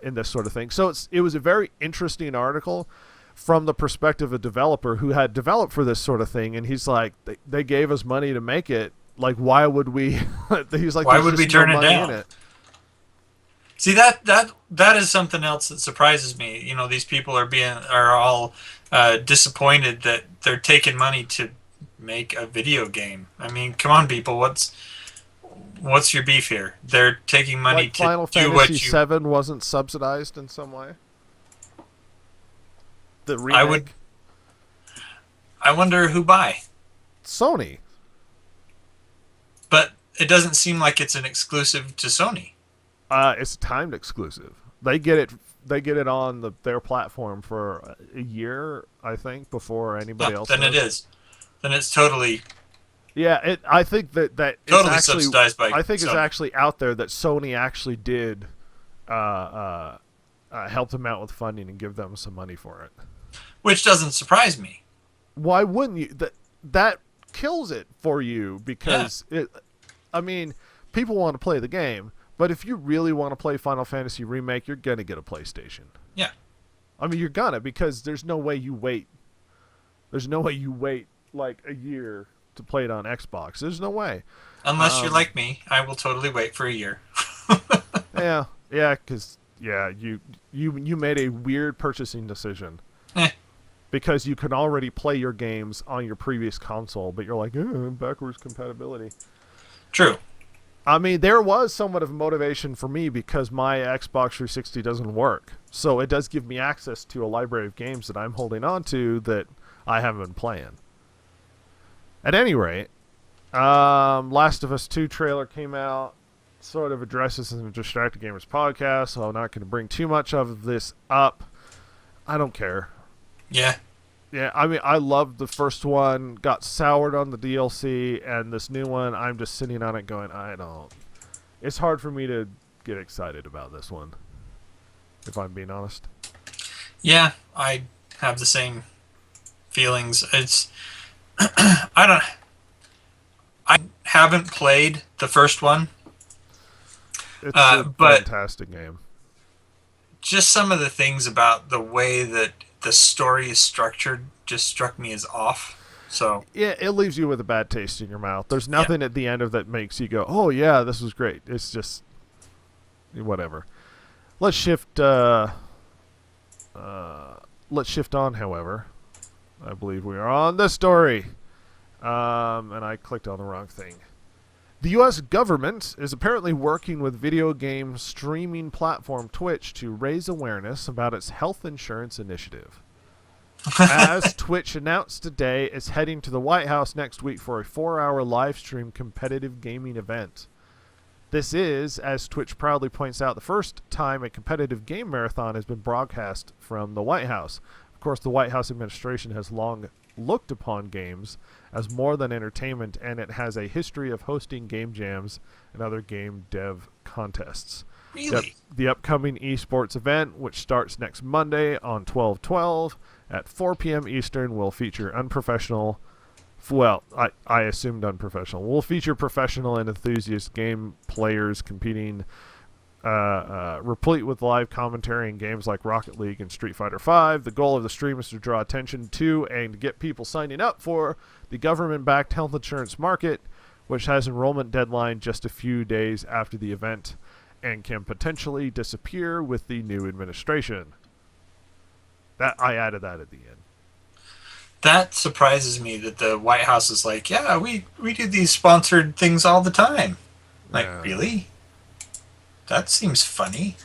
in this sort of thing? So it was a very interesting article from the perspective of a developer who had developed for this sort of thing, and he's like, they gave us money to make it. Like, why would we? He's like, why would we turn it down? It. See, that is something else that surprises me. You know, these people are all disappointed that they're taking money to make a video game. I mean, come on, people, what's your beef here? They're taking money like to Final do what Fantasy you... VII wasn't subsidized in some way? The remake? I wonder who by. Sony. But it doesn't seem like it's an exclusive to Sony. It's a timed exclusive. They get it on their platform for a year, I think, before anybody else. Then does. it is. Then it's totally... Yeah, I think that totally it's actually, subsidized by I think Sony. It's actually out there that Sony actually did help them out with funding and give them some money for it. Which doesn't surprise me. Why wouldn't you? That kills it for you because I mean, people want to play the game, but if you really want to play Final Fantasy Remake, you're gonna get a PlayStation. Yeah. I mean, you're gonna, because there's no way you wait. There's no way you wait like a year to play it on Xbox. There's no way. Unless you're like me, I will totally wait for a year. yeah, because you made a weird purchasing decision. Because you can already play your games on your previous console, but you're like, backwards compatibility. True. I mean, there was somewhat of a motivation for me because my Xbox 360 doesn't work. So it does give me access to a library of games that I'm holding on to that I haven't been playing. At any rate, Last of Us 2 trailer came out. Sort of addresses in the Distracted Gamers podcast, so I'm not going to bring too much of this up. I don't care. Yeah. Yeah, I mean, I loved the first one, got soured on the DLC, and this new one, I'm just sitting on it going, it's hard for me to get excited about this one, if I'm being honest. Yeah, I have the same feelings. It's, I haven't played the first one. It's a fantastic game. Just some of the things about the way that the story is structured just struck me as off. So yeah, it leaves you with a bad taste in your mouth. There's nothing at the end of that makes you go, "Oh yeah, this was great." It's just whatever. Let's shift. Let's shift on. However, I believe we are on the story, and I clicked on the wrong thing. The U.S. government is apparently working with video game streaming platform Twitch to raise awareness about its health insurance initiative. As Twitch announced today, it's heading to the White House next week for a 4-hour live stream competitive gaming event. This is, as Twitch proudly points out, the first time a competitive game marathon has been broadcast from the White House. Of course, the White House administration has long looked upon games as more than entertainment, and it has a history of hosting game jams and other game dev contests. Really? The upcoming esports event, which starts next Monday on 12/12 at 4 p.m. Eastern, will feature unprofessional. Well, I assumed unprofessional. Will feature professional and enthusiast game players competing, replete with live commentary in games like Rocket League and Street Fighter V. The goal of the stream is to draw attention to and get people signing up for the government-backed health insurance market, which has enrollment deadline just a few days after the event and can potentially disappear with the new administration. That I added that at the end. That surprises me that the White House is like, yeah, we do these sponsored things all the time. Like, Yeah. really? That seems funny.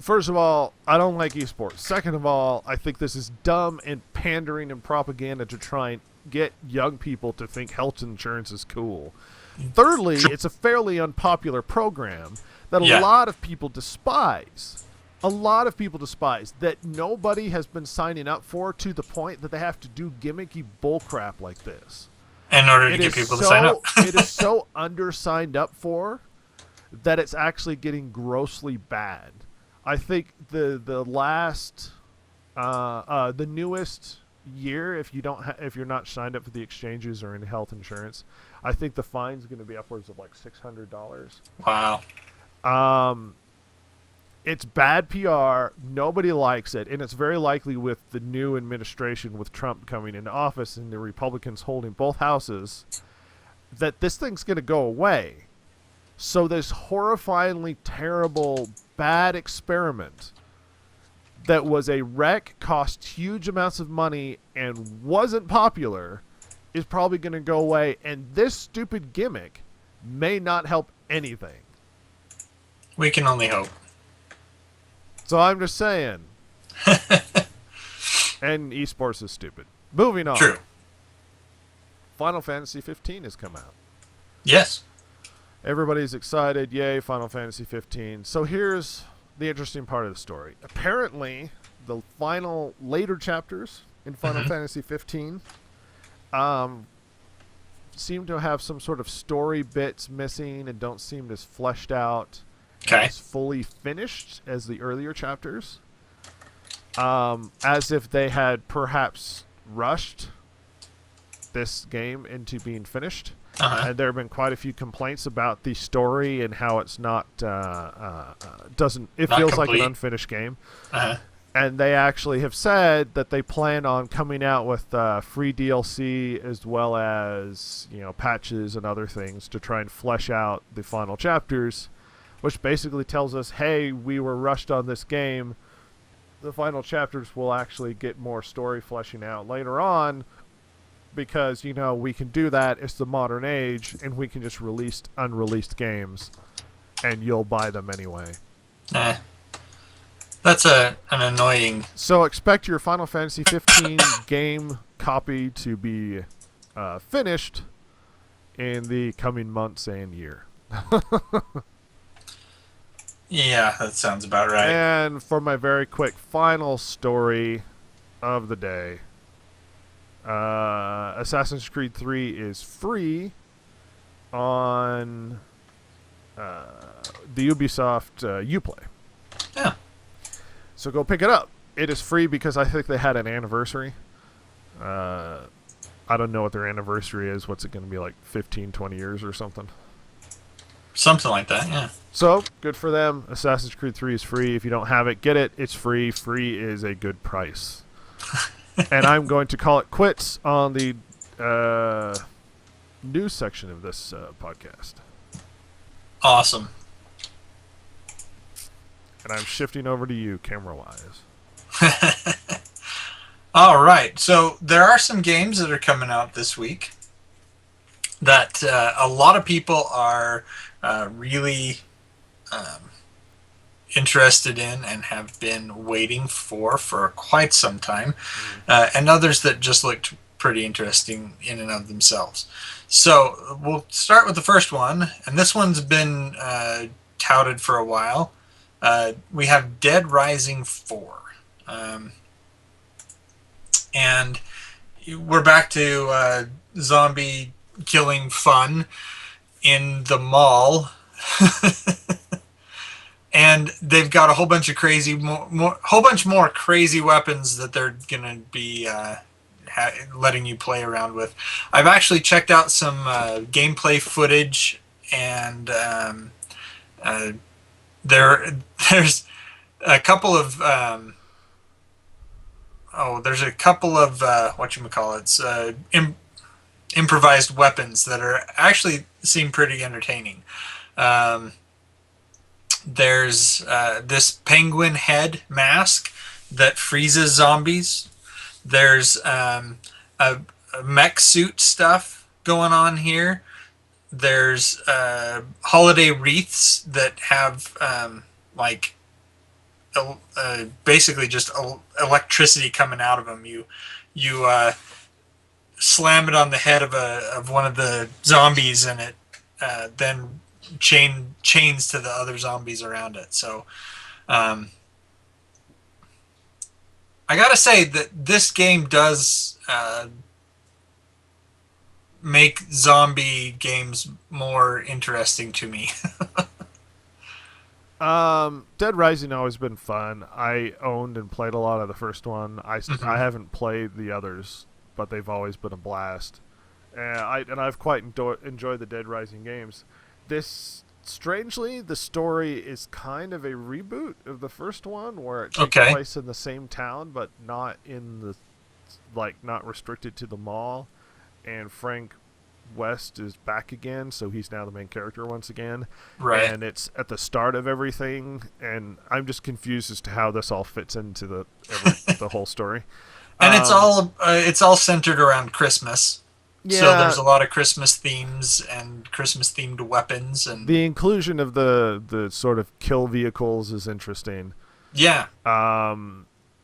First of all, I don't like esports. Second of all, I think this is dumb and pandering and propaganda to try and get young people to think health insurance is cool. Thirdly, it's a fairly unpopular program that a lot of people despise. A lot of people despise that nobody has been signing up for, to the point that they have to do gimmicky bullcrap like this. In order to get people to sign up. It is so undersigned up for that it's actually getting grossly bad. I think the last the newest year, if you're not signed up for the exchanges or in health insurance, I think the fine's going to be upwards of like $600. Wow. It's bad PR. Nobody likes it, and it's very likely with the new administration, with Trump coming into office and the Republicans holding both houses, that this thing's going to go away. So this horrifyingly terrible, bad experiment that was a wreck, cost huge amounts of money, and wasn't popular is probably going to go away, and this stupid gimmick may not help anything. We can only hope. So I'm just saying. And esports is stupid. Moving on. True. Final Fantasy 15 has come out. Yes. Everybody's excited. Yay, Final Fantasy 15. So here's the interesting part of the story. Apparently, the final later chapters in Final Fantasy 15 seem to have some sort of story bits missing and don't seem as fleshed out, as fully finished as the earlier chapters. As if they had perhaps rushed this game into being finished. And there have been quite a few complaints about the story and how it's not feels complete. like an unfinished game. And they actually have said that they plan on coming out with free DLC as well as, patches and other things to try and flesh out the final chapters, which basically tells us, hey, we were rushed on this game. The final chapters will actually get more story fleshing out later on, because, we can do that. It's the modern age, and we can just release unreleased games, and you'll buy them anyway. That's an annoying... So expect your Final Fantasy 15 game copy to be finished in the coming months and year. Yeah, that sounds about right. And for my very quick final story of the day, Assassin's Creed 3 is free on the Ubisoft Uplay. Yeah. So go pick it up. It is free because I think they had an anniversary. I don't know what their anniversary is. What's it going to be, like 15, 20 years or something? Something like that, yeah. So, good for them. Assassin's Creed 3 is free. If you don't have it, get it. It's free. Free is a good price. And I'm going to call it quits on the news section of this podcast. Awesome. And I'm shifting over to you, camera-wise. All right. So there are some games that are coming out this week that a lot of people are really interested in and have been waiting for quite some time, and others that just looked pretty interesting in and of themselves. So we'll start with the first one, and this one's been touted for a while. We have Dead Rising 4. And we're back to zombie killing fun in the mall. And they've got a whole bunch of whole bunch more crazy weapons that they're gonna be letting you play around with. I've actually checked out some gameplay footage, and uh, there's a couple of there's a couple of whatchamacallits, improvised weapons that are actually seem pretty entertaining. Um, there's this penguin head mask that freezes zombies. There's a mech suit stuff going on here. There's holiday wreaths that have like basically just electricity coming out of them. You slam it on the head of one of the zombies, and it then chains to the other zombies around it. So I gotta say that this game does make zombie games more interesting to me. Dead Rising always been fun. I owned and played a lot of the first one. I haven't played the others, but they've always been a blast. And I've quite enjoyed the Dead Rising games. This, strangely, the story is kind of a reboot of the first one, where it takes Okay. place in the same town, but not in the not restricted to the mall. And Frank West is back again, so he's now the main character once again. Right. And it's at the start of everything, and I'm just confused as to how this all fits into the whole story. And it's all centered around Christmas. Yeah, So there's a lot of Christmas themes and Christmas themed weapons, and the inclusion of the sort of kill vehicles is interesting. yeah.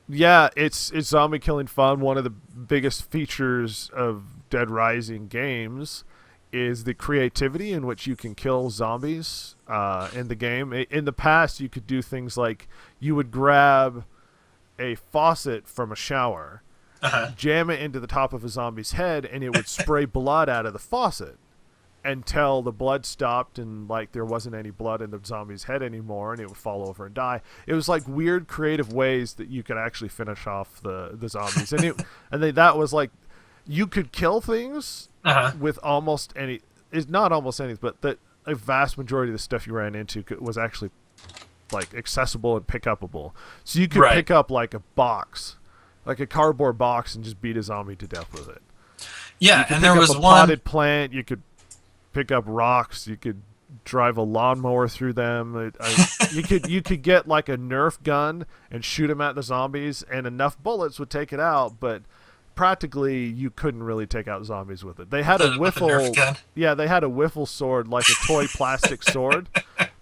Yeah, it's zombie killing fun. One of the biggest features of Dead Rising games is the creativity in which you can kill zombies in the game. In the past, you could do things like you would grab a faucet from a shower, jam it into the top of a zombie's head, and it would spray blood out of the faucet until the blood stopped and there wasn't any blood in the zombie's head anymore, and it would fall over and die. It was like weird creative ways that you could actually finish off the zombies. That was like, you could kill things with almost any, is not almost any, but that a vast majority of the stuff you ran into was actually accessible and pick upable. So you could pick up a box, like a cardboard box, and just beat a zombie to death with it. Yeah, and there was a one potted plant. You could pick up rocks. You could drive a lawnmower through them. You could get a Nerf gun and shoot them at the zombies, and enough bullets would take it out. But practically, you couldn't really take out zombies with it. They had a with a Nerf gun. Yeah, they had a wiffle sword, like a toy plastic sword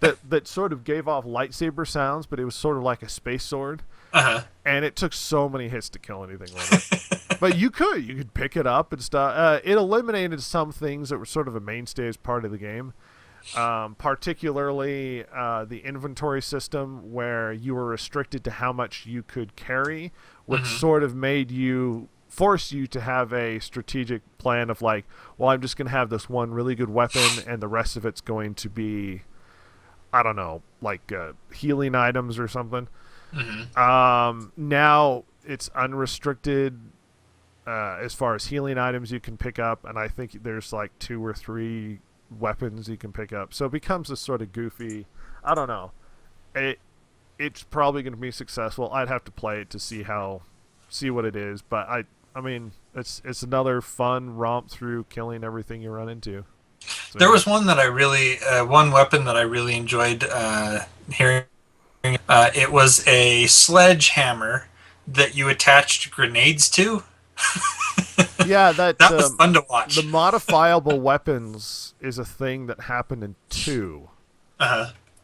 that sort of gave off lightsaber sounds, but it was sort of like a space sword. And it took so many hits to kill anything with it. But you could pick it up and stuff. It eliminated some things that were sort of a mainstay as part of the game. Particularly the inventory system, where you were restricted to how much you could carry, which sort of force you to have a strategic plan of I'm just going to have this one really good weapon, and the rest of it's going to be, I don't know, healing items or something. Now it's unrestricted as far as healing items you can pick up, and I think there's 2 or 3 weapons you can pick up. So it becomes a sort of goofy, I don't know. It's probably going to be successful. I'd have to play it to see what it is, but I mean, it's another fun romp through killing everything you run into. So, there was one that one weapon that I really enjoyed hearing. It was a sledgehammer that you attached grenades to. Yeah, that was fun to watch. The modifiable weapons is a thing that happened in 2.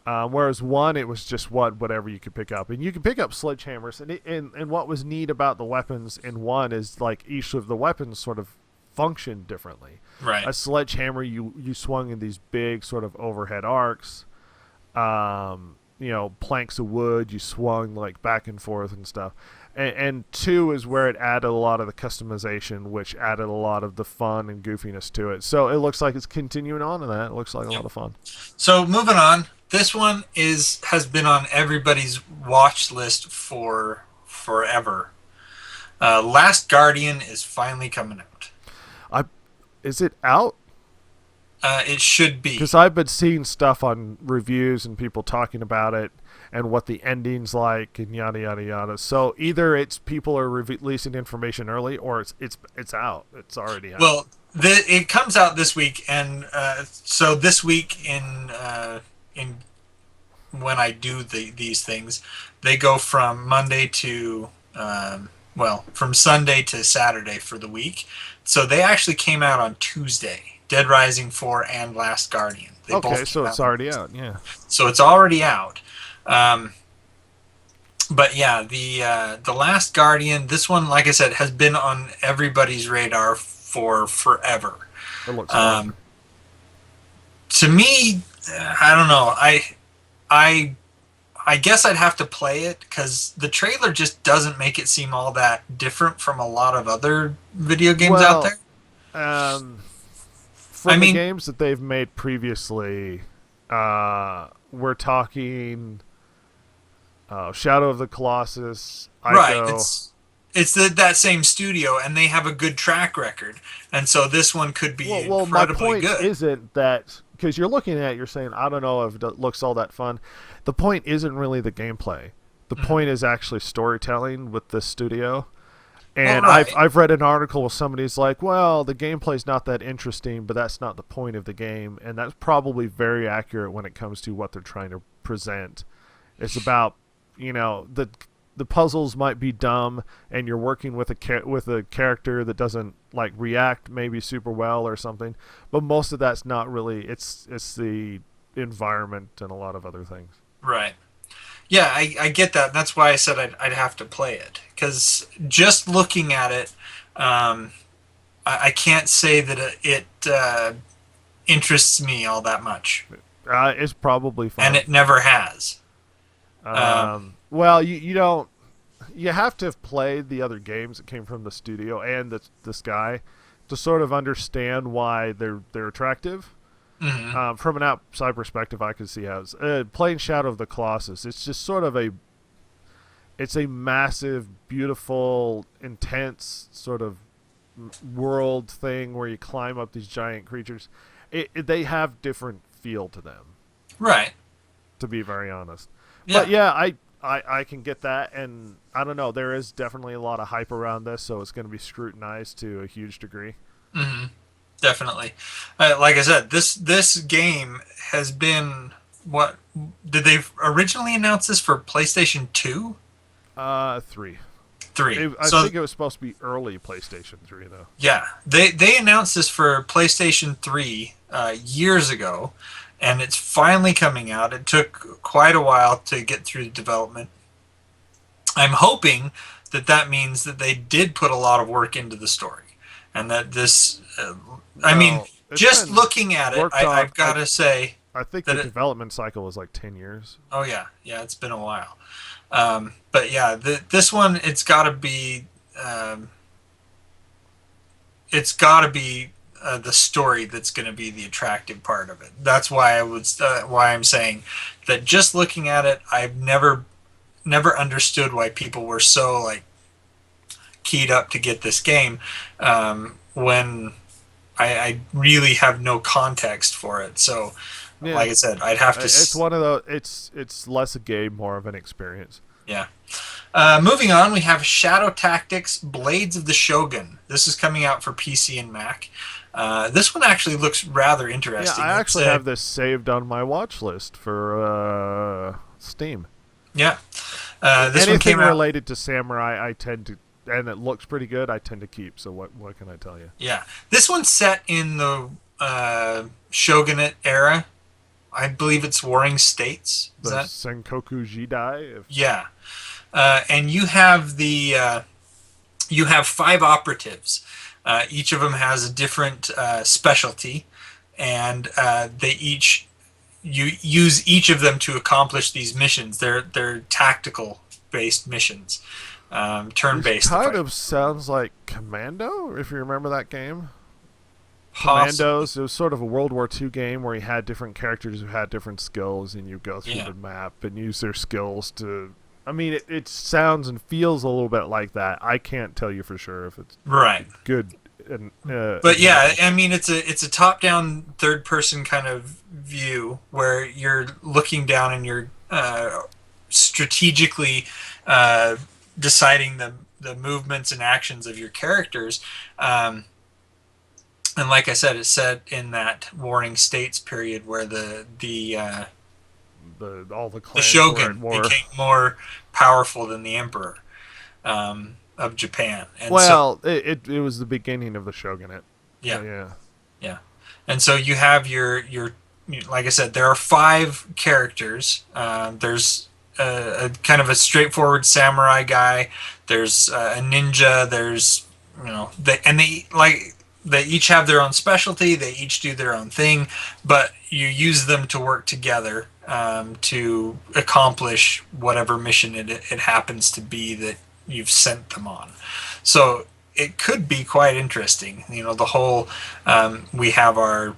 Whereas 1, it was just whatever you could pick up, and you can pick up sledgehammers. And what was neat about the weapons in 1 is each of the weapons sort of functioned differently. Right. A sledgehammer you swung in these big sort of overhead arcs. Planks of wood you swung back and forth and stuff. And 2 is where it added a lot of the customization, which added a lot of the fun and goofiness to it. So it looks like it's continuing on in that. It looks like a lot of fun. So moving on, this one has been on everybody's watch list for forever. Last Guardian is finally coming out. Is it out? It should be. Because I've been seeing stuff on reviews and people talking about it and what the ending's like and yada yada yada. So either it's people are releasing information early, or it's out. It's already out. Well, it comes out this week, and so this week in when I do these things, they go from Monday to from Sunday to Saturday for the week. So they actually came out on Tuesday. Dead Rising 4 and Last Guardian. They okay, both so came it's out. already out. Yeah. So it's already out. But yeah, the Last Guardian, this one, like I said, has been on everybody's radar for forever. It looks fun. To me, I don't know. I guess I'd have to play it because the trailer just doesn't make it seem all that different from a lot of other video games out there. From the games that they've made previously, we're talking Shadow of the Colossus, Ico. Right. It's that same studio, and they have a good track record, and so this one could be well, incredibly my point good. Isn't that because you're looking at it, you're saying I don't know if it looks all that fun. The point isn't really the gameplay. The point is actually storytelling with this studio. And right. I've read an article where somebody's like, well, the gameplay's not that interesting, but that's not the point of the game. And that's probably very accurate when it comes to what they're trying to present. It's about, the puzzles might be dumb, and you're working with a character that doesn't like react maybe super well or something. But most of that's not really. It's the environment and a lot of other things. Right. Yeah, I get that. That's why I said I'd have to play it. Because just looking at it, I can't say that it interests me all that much. It's probably fun. And it never has. Well, you don't. You have to have played the other games that came from the studio and this guy to sort of understand why they're attractive. Mm-hmm. From an outside perspective, I can see how it's, playing Shadow of the Colossus. It's just sort of it's a massive, beautiful, intense sort of world thing where you climb up these giant creatures. They have different feel to them, right? To be very honest, yeah. But yeah, I can get that, and I don't know. There is definitely a lot of hype around this, so it's going to be scrutinized to a huge degree. Mm-hmm. Definitely. Like I said, this game has been what did they originally announce this for PlayStation 2? 3. 3. I think it was supposed to be early PlayStation 3 though. Yeah, they announced this for PlayStation 3 years ago, and it's finally coming out. It took quite a while to get through development. I'm hoping that means that they did put a lot of work into the story, and that this. Just looking at it, I've got to say. I think the development cycle was like 10 years. Oh, yeah. Yeah, it's been a while. But yeah, this one, it's got to be the story that's going to be the attractive part of it. That's why why I'm saying that just looking at it, I've never understood why people were so like keyed up to get this game when I really have no context for it. So, yeah. Like I said, I'd have to. It's one of the. It's less a game, more of an experience. Yeah. Moving on, we have Shadow Tactics: Blades of the Shogun. This is coming out for PC and Mac. This one actually looks rather interesting. Yeah, I actually have this saved on my watch list for Steam. Yeah. This one came out related to samurai. I tend to. And it looks pretty good. I tend to keep. So what can I tell you? Yeah, this one's set in the Shogunate era. I believe it's Warring States. Is that Senkoku Jidai? Yeah, and you have you have 5 operatives. Each of them has a different specialty, and you use each of them to accomplish these missions. They're tactical based missions. This turn-based kind fight. of sounds like Commando, if you remember that game. Possibly. Commandos. It was sort of a World War II game where you had different characters who had different skills, and you go through Yeah. the map and use their skills to. I mean, it sounds and feels a little bit like that. I can't tell you for sure if it's Right. good. An But yeah, example. I mean, it's a top-down, third-person kind of view where you're looking down and you're strategically uh, deciding the movements and actions of your characters. Um, and like I said, it's set in that Warring States period where All the the clans were at shogun war. became more powerful than the emperor of Japan, and so Well, it was the beginning of the shogunate. yeah, Yeah. yeah, and so you have like I said, there are five characters. There's a kind of a straightforward samurai guy. There's a ninja. There's they each have their own specialty. They each do their own thing, but you use them to work together to accomplish whatever mission it happens to be that you've sent them on. So it could be quite interesting. The whole we have our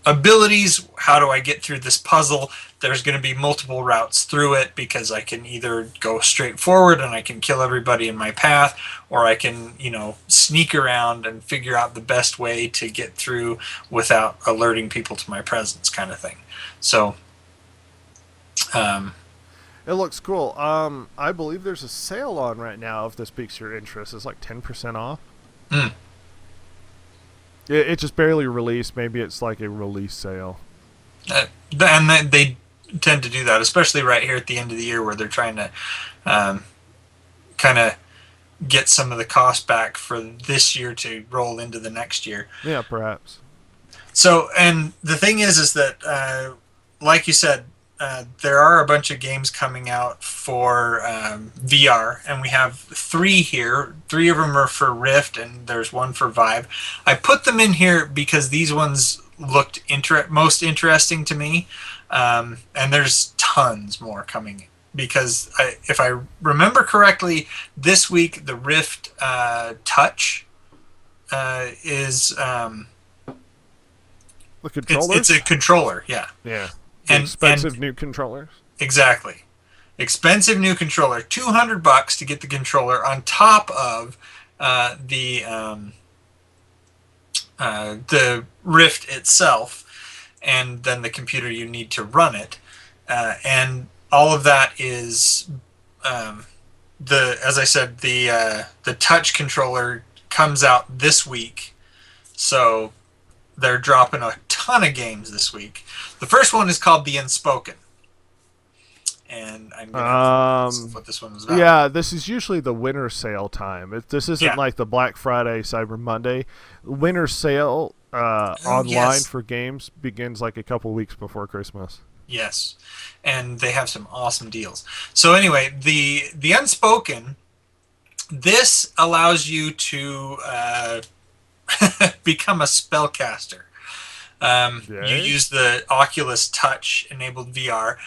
abilities. How do I get through this puzzle? There's going to be multiple routes through it because I can either go straight forward and I can kill everybody in my path, or I can, sneak around and figure out the best way to get through without alerting people to my presence, kind of thing. So, um, It looks cool. I believe there's a sale on right now. If this piques your interest, it's like 10% off. mm, It just barely released. Maybe it's like a release sale. and they tend to do that, especially right here at the end of the year where they're trying to kind of get some of the cost back for this year to roll into the next year. Yeah, perhaps. So, and the thing is that, like you said, there are a bunch of games coming out for VR, and we have three here. Three of them are for Rift, and there's one for Vive. I put them in here because these ones looked most interesting to me, and there's tons more coming. Because if I remember correctly, this week the Rift Touch is The it's controllers? a controller, yeah, Yeah. The and expensive new controllers. exactly, expensive new controller, $200 to get the controller on top of the Rift itself, and then the computer you need to run it, and all of that is as I said, the touch controller comes out this week, so they're dropping a ton of games this week. The first one is called The Unspoken, and I'm gonna have to what this one was about. Yeah, this is usually the winter sale time. This isn't Yeah. like the Black Friday, Cyber Monday. Winter sale Oh, online yes. for games begins like a couple weeks before Christmas. Yes, and they have some awesome deals. So anyway, the Unspoken, this allows you to become a spellcaster. You Yay. use the Oculus Touch enabled VR.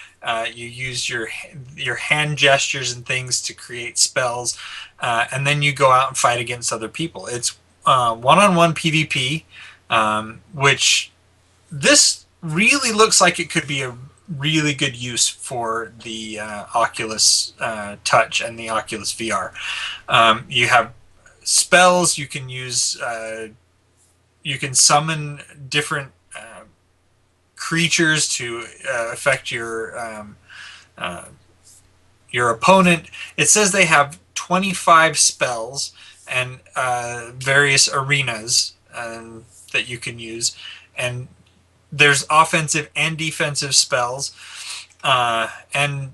You use your hand gestures and things to create spells, and then you go out and fight against other people. It's one-on-one PvP, which this really looks like it could be a really good use for the Oculus Touch and the Oculus VR. You have spells you can use. You can summon different creatures to affect your opponent. It says they have 25 spells and various arenas that you can use, and there's offensive and defensive spells, and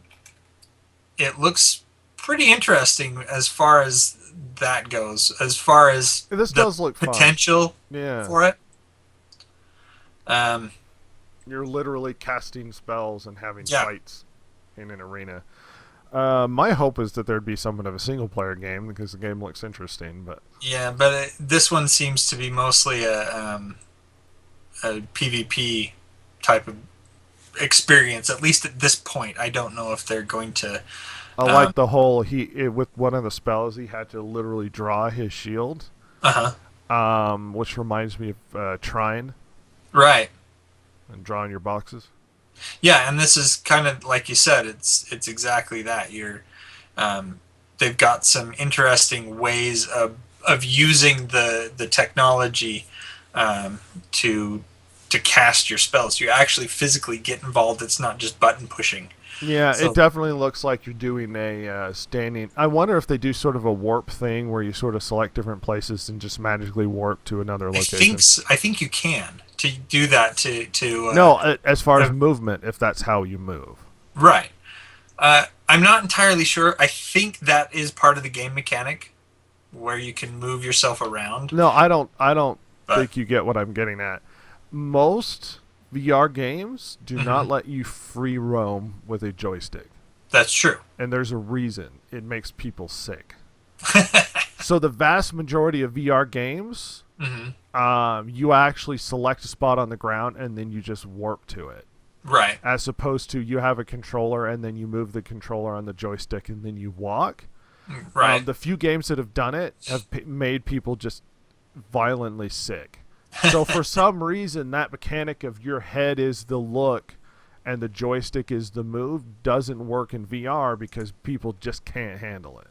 it looks pretty interesting as far as that goes, as far as This the does look fun. potential Yeah. for it. Um, You're literally casting spells and having Yeah. fights in an arena. My hope is that there'd be somewhat of a single player game because the game looks interesting, but yeah, but this one seems to be mostly a PvP type of experience, at least at this point. I don't know if they're going to I like the whole with one of the spells he had to literally draw his shield, Uh-huh. which reminds me of Trine Right. and drawing your boxes. Yeah, and this is kind of like you said, it's exactly that. They've got some interesting ways of using the technology um, to to cast your spells. You actually physically get involved. It's not just button pushing. Yeah, it So definitely looks like you're doing a standing. I wonder if they do sort of a warp thing where you sort of select different places and just magically warp to another location. I think you can to do that to No, as far as uh, movement, if that's how you move. right. I'm not entirely sure. I think that is part of the game mechanic where you can move yourself around. No, I don't. I don't But think you get what I'm getting at. Most VR games do not mhm, let you free roam with a joystick, that's true. and there's a reason. It makes people sick. So the vast majority of VR games, Hmm. you actually select a spot on the ground and then you just warp to it, Right. as opposed to you have a controller and then you move the controller on the joystick and then you walk. Right. The few games that have done it have made people just violently sick. So for some reason, that mechanic of your head is the look and the joystick is the move doesn't work in VR because people just can't handle it.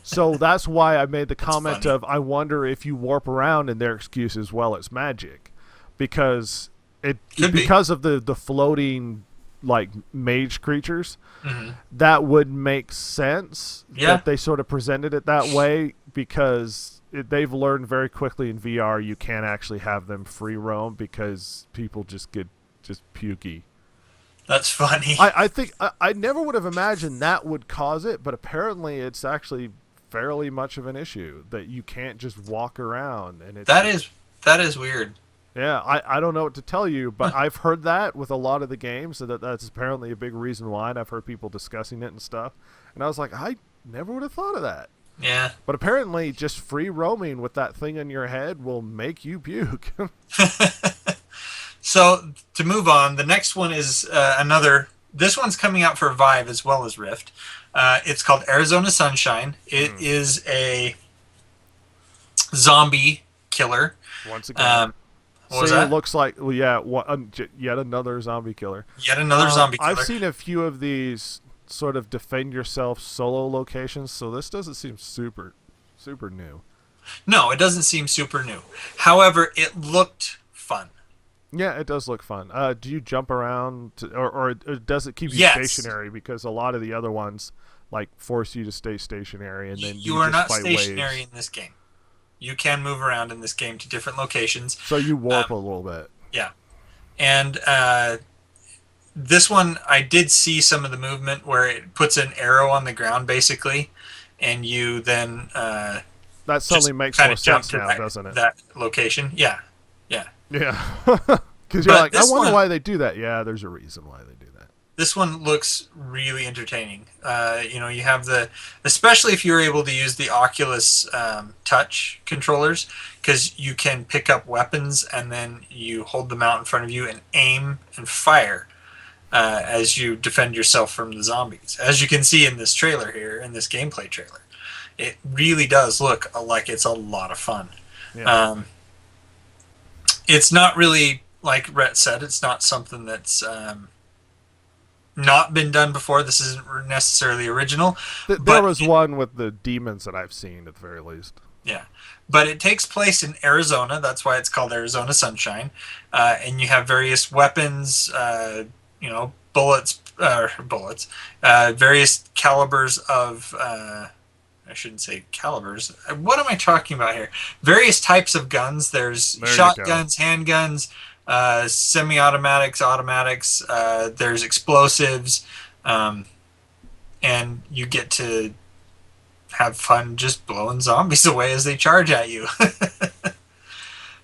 So that's why I made the comment funny. of I wonder if you warp around, and their excuse is, well, it's magic, because Could be. because of the floating like mage creatures. Hmm. That would make sense Yeah. that they sort of presented it that way, because they've learned very quickly in VR you can't actually have them free roam because people just get just pukey. That's funny. I think I never would have imagined that would cause it, but apparently it's actually fairly much of an issue that you can't just walk around, and That is weird. yeah, I don't know what to tell you, but I've heard that with a lot of the games, so that's apparently a big reason why, and I've heard people discussing it and stuff, and I was like, I never would have thought of that. Yeah. But apparently just free roaming with that thing in your head will make you puke. So to move on, the next one is another. This one's coming out for Vive as well as Rift. It's called Arizona Sunshine. It is a zombie killer. Once again. What was See, it that? looks like, well, yeah, yet another zombie killer. Yet another zombie killer. I've seen a few of these sort of defend yourself solo locations, so this doesn't seem super new. No, it doesn't seem super new. However, it looked fun. Yeah, it does look fun. Do you jump around, or does it keep you Yes. stationary? Because a lot of the other ones like force you to stay stationary, and then You you are just not fight stationary waves. in this game. You can move around in this game to different locations. So you warp a little bit. Yeah. And this one, I did see some of the movement where it puts an arrow on the ground, basically, and you then That suddenly just makes kind more of jump sense to now, doesn't it? that location. Yeah. Yeah. Yeah. Because you're But like, I this wonder one- why they do that. Yeah, there's a reason why they do that. This one looks really entertaining. You have especially if you're able to use the Oculus Touch controllers, because you can pick up weapons and then you hold them out in front of you and aim and fire as you defend yourself from the zombies. As you can see in this trailer here, in this gameplay trailer, it really does look like it's a lot of fun. Yeah. It's not really, like Rhett said, it's not something that's not been done before. This isn't necessarily original. There but was one with the demons that I've seen at the very least. Yeah, but it takes place in Arizona. That's why it's called Arizona Sunshine. And you have various weapons, bullets, various calibers of. I shouldn't say calibers. What am I talking about here? Various types of guns. There's There you shotguns, handguns, semi-automatics, automatics. There's explosives, and you get to have fun just blowing zombies away as they charge at you.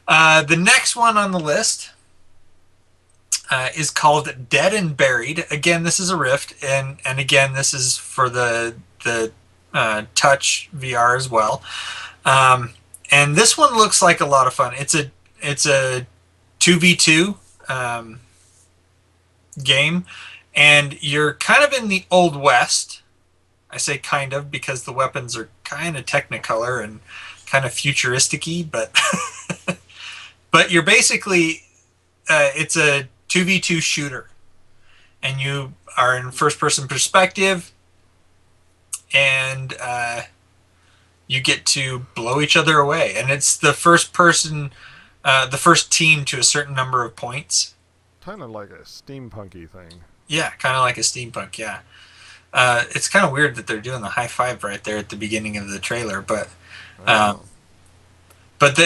The next one on the list is called Dead and Buried. Again, this is a Rift, and again, this is for the Touch VR as well. And this one looks like a lot of fun. It's a 2v2 game, and you're kind of in the Old West. I say kind of because the weapons are kind of Technicolor and kind of futuristic-y, but but you're basically it's a 2v2 shooter, and you are in first-person perspective, and you get to blow each other away, and it's the first person, the first team to a certain number of points. Kind of like a steampunky thing. Yeah, kind of like a steampunk. Yeah, it's kind of weird that they're doing the high five right there at the beginning of the trailer, um, Oh. but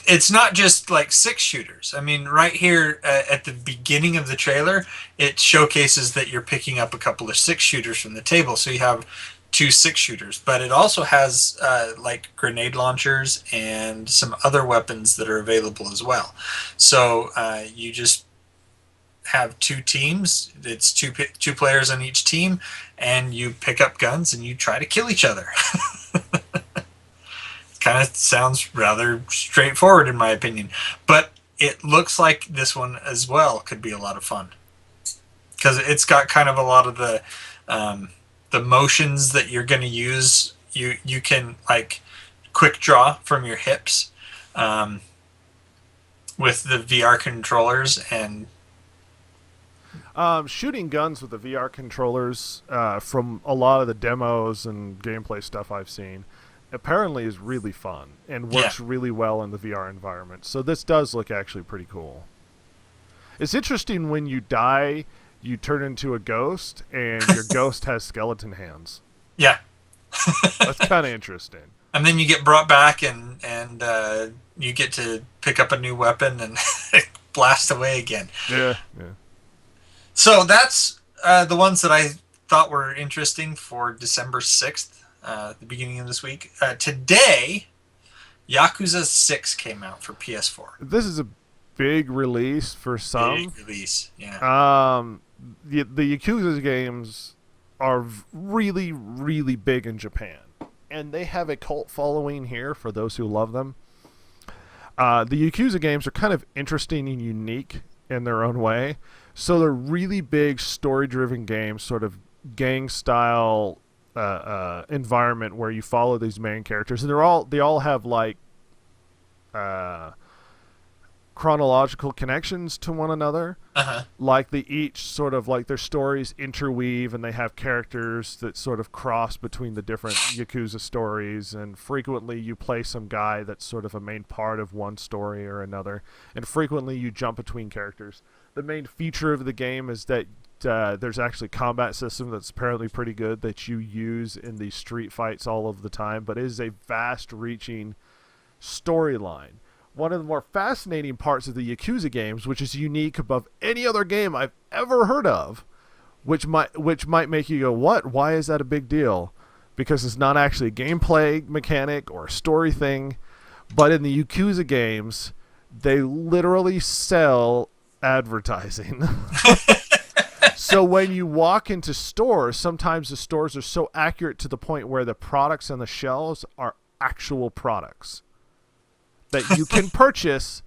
it's not just like 6 shooters. I mean, right here at the beginning of the trailer, it showcases that you're picking up a couple of 6 shooters from the table, so you have 2 6 shooters. But it also has like grenade launchers and some other weapons that are available as well. So you just have 2 teams. It's two players on each team, and you pick up guns and you try to kill each other. Kind of sounds rather straightforward in my opinion, but it looks like this one as well could be a lot of fun because it's got kind of a lot of the motions that you're going to use. You can like quick draw from your hips with the VR controllers, and Shooting guns with the VR controllers, from a lot of the demos and gameplay stuff I've seen, apparently is really fun and works really well in the VR environment. So this does look actually pretty cool. It's interesting when you die, you turn into a ghost, and your ghost has skeleton hands. yeah. That's kind of interesting. And then you get brought back, and you get to pick up a new weapon and blast away again. Yeah. So that's the ones that I thought were interesting for December 6th, the beginning of this week. Today, Yakuza 6 came out for PS4. This is a big release for some. Big release, yeah. The Yakuza games are really, really big in Japan, and they have a cult following here for those who love them. The Yakuza games are kind of interesting and unique in their own way. So they're really big story-driven games, sort of gang-style environment where you follow these main characters, and they all have like chronological connections to one another. Like they each sort of like their stories interweave, and they have characters that sort of cross between the different Yakuza stories, and frequently you play some guy that's sort of a main part of one story or another, and frequently you jump between characters. The main feature of the game is that there's actually a combat system that's apparently pretty good that you use in these street fights all of the time, but it is a vast-reaching storyline. One of the more fascinating parts of the Yakuza games, which is unique above any other game I've ever heard of, which might make you go, what? Why is that a big deal? Because it's not actually a gameplay mechanic or a story thing, but in the Yakuza games, they literally sell advertising. So when you walk into stores, sometimes the stores are so accurate to the point where the products on the shelves are actual products that you can purchase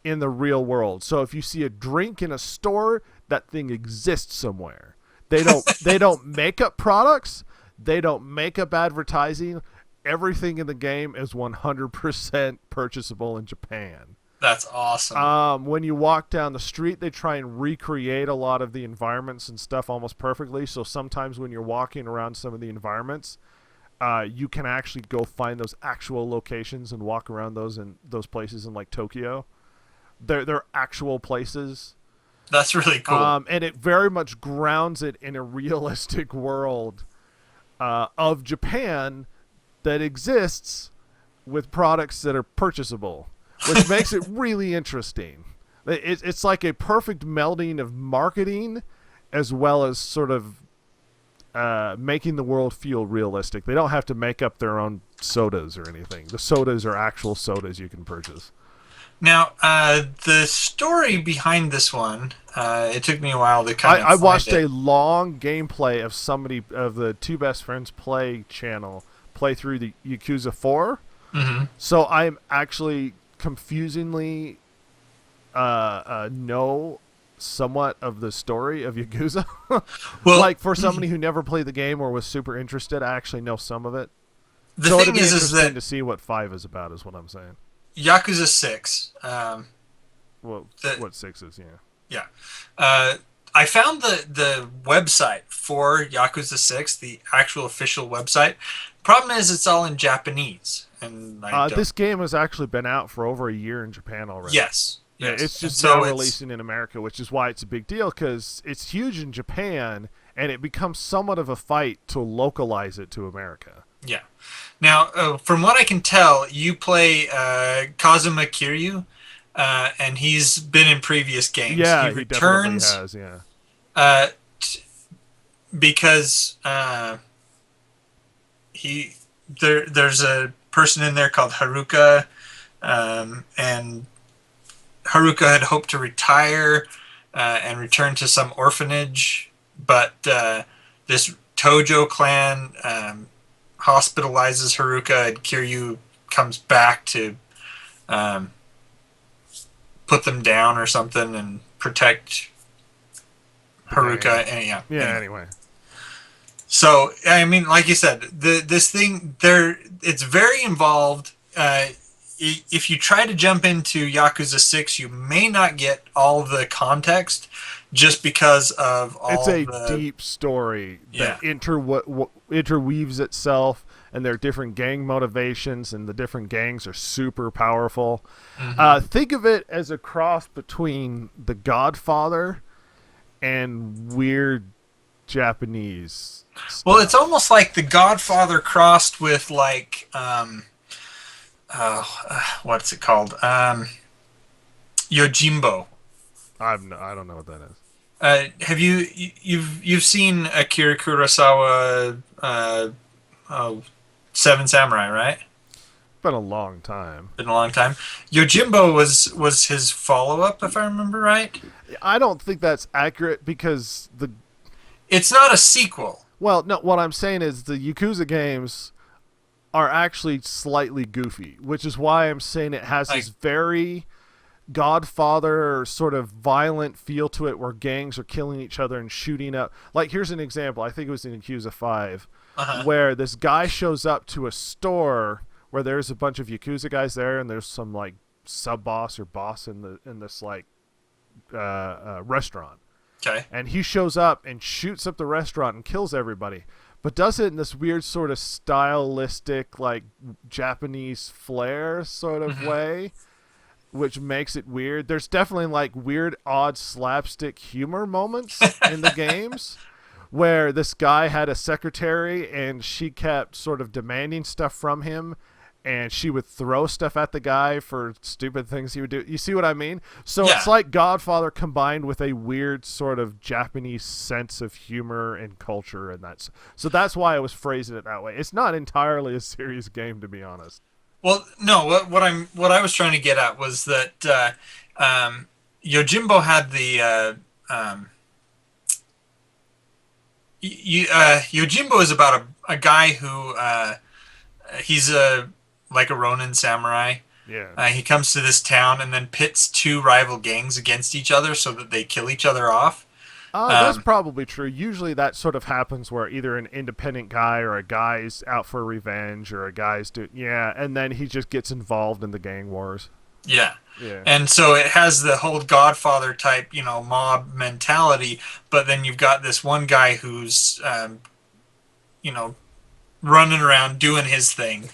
in the real world. So if you see a drink in a store, that thing exists somewhere. They don't make up products. They don't make up advertising. Everything in the game is 100% purchasable in Japan. That's awesome. When you walk down the street, they try and recreate a lot of the environments and stuff almost perfectly. So sometimes when you're walking around some of the environments, you can actually go find those actual locations and walk around those places in like Tokyo. They're actual places. That's really cool. And it very much grounds it in a realistic world of Japan that exists with products that are purchasable, which makes it really interesting. It's like a perfect melding of marketing as well as sort of making the world feel realistic. They don't have to make up their own sodas or anything. The sodas are actual sodas you can purchase. Now, the story behind this one, it took me a while to kind of I watched find a long gameplay of somebody of the Two Best Friends Play channel play through the Yakuza 4. Mm-hmm. So I'm actually confusingly know somewhat of the story of Yakuza. Well, Like for somebody who never played the game or was super interested, I actually know some of it. the So thing it'd be is interesting that to see what 5 is about, is what I'm saying. Yakuza 6. Well, The, what 6 is, yeah. yeah. I found the website for Yakuza 6, the actual official website. Problem is, it's all in Japanese, and I don't. This game has actually been out for over a year in Japan already. Yes, It's yes. And just now so releasing in America, which is why it's a big deal, because it's huge in Japan, and it becomes somewhat of a fight to localize it to America. yeah. Now, from what I can tell, you play Kazuma Kiryu, and he's been in previous games. He Yeah, he definitely returns has, yeah. uh, because there's a person in there called Haruka, and Haruka had hoped to retire and return to some orphanage, but this Tojo clan hospitalizes Haruka, and Kiryu comes back to put them down or something and protect Haruka. And Yeah, anyway. anyway. So I mean, like you said, this thing there, it's very involved. If you try to jump into Yakuza 6, you may not get all the context just because of all It's a the deep story that Yeah. interweaves itself, and there are different gang motivations, and the different gangs are super powerful. Think of it as a cross between The Godfather and weird Japanese stuff. Well, it's almost like The Godfather crossed with like what's it called? Yojimbo. I don't know what that is. Have you've seen Akira Kurosawa Seven Samurai, right? Been a long time. Been a long time. Yojimbo was his follow up, if I remember right. I don't think that's accurate, because It's not a sequel. well, no, what I'm saying is the Yakuza games are actually slightly goofy, which is why I'm saying it has this very Godfather sort of violent feel to it, where gangs are killing each other and shooting up. Like, here's an example. I think it was in Yakuza 5, where this guy shows up to a store where there's a bunch of Yakuza guys there, and there's some like sub boss or boss in this like restaurant. Okay. And he shows up and shoots up the restaurant and kills everybody, but does it in this weird sort of stylistic, like Japanese flair sort of way, which makes it weird. There's definitely like weird, odd slapstick humor moments in the games, where this guy had a secretary and she kept sort of demanding stuff from him, and she would throw stuff at the guy for stupid things he would do. You see what I mean? So Yeah. it's like Godfather combined with a weird sort of Japanese sense of humor and culture, and so that's why I was phrasing it that way. It's not entirely a serious game, to be honest. Well, no. What I was trying to get at was that Yojimbo had the Yojimbo is about a guy who he's like a Ronin samurai. Yeah. He comes to this town and then pits two rival gangs against each other so that they kill each other off. That's probably true. Usually that sort of happens where either an independent guy or a guy's out for revenge, or a guy's and then he just gets involved in the gang wars. Yeah. Yeah. And so it has the whole Godfather type, mob mentality, but then you've got this one guy who's, running around doing his thing.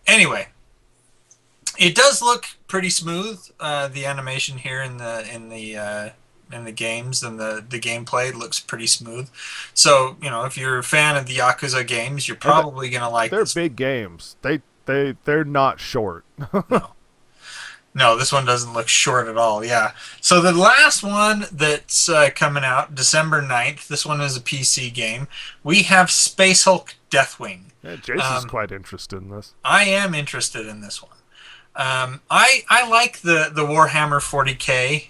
Anyway, it does look pretty smooth. The animation here in the games and the gameplay looks pretty smooth. So if you're a fan of the Yakuza games, you're probably gonna like. They're this. big games. They're not short. No, this one doesn't look short at all. Yeah. So the last one that's coming out December 9th, this one is a PC game. We have Space Hulk Deathwing. Yeah, Jason's quite interested in this. I am interested in this one. I like the Warhammer 40K.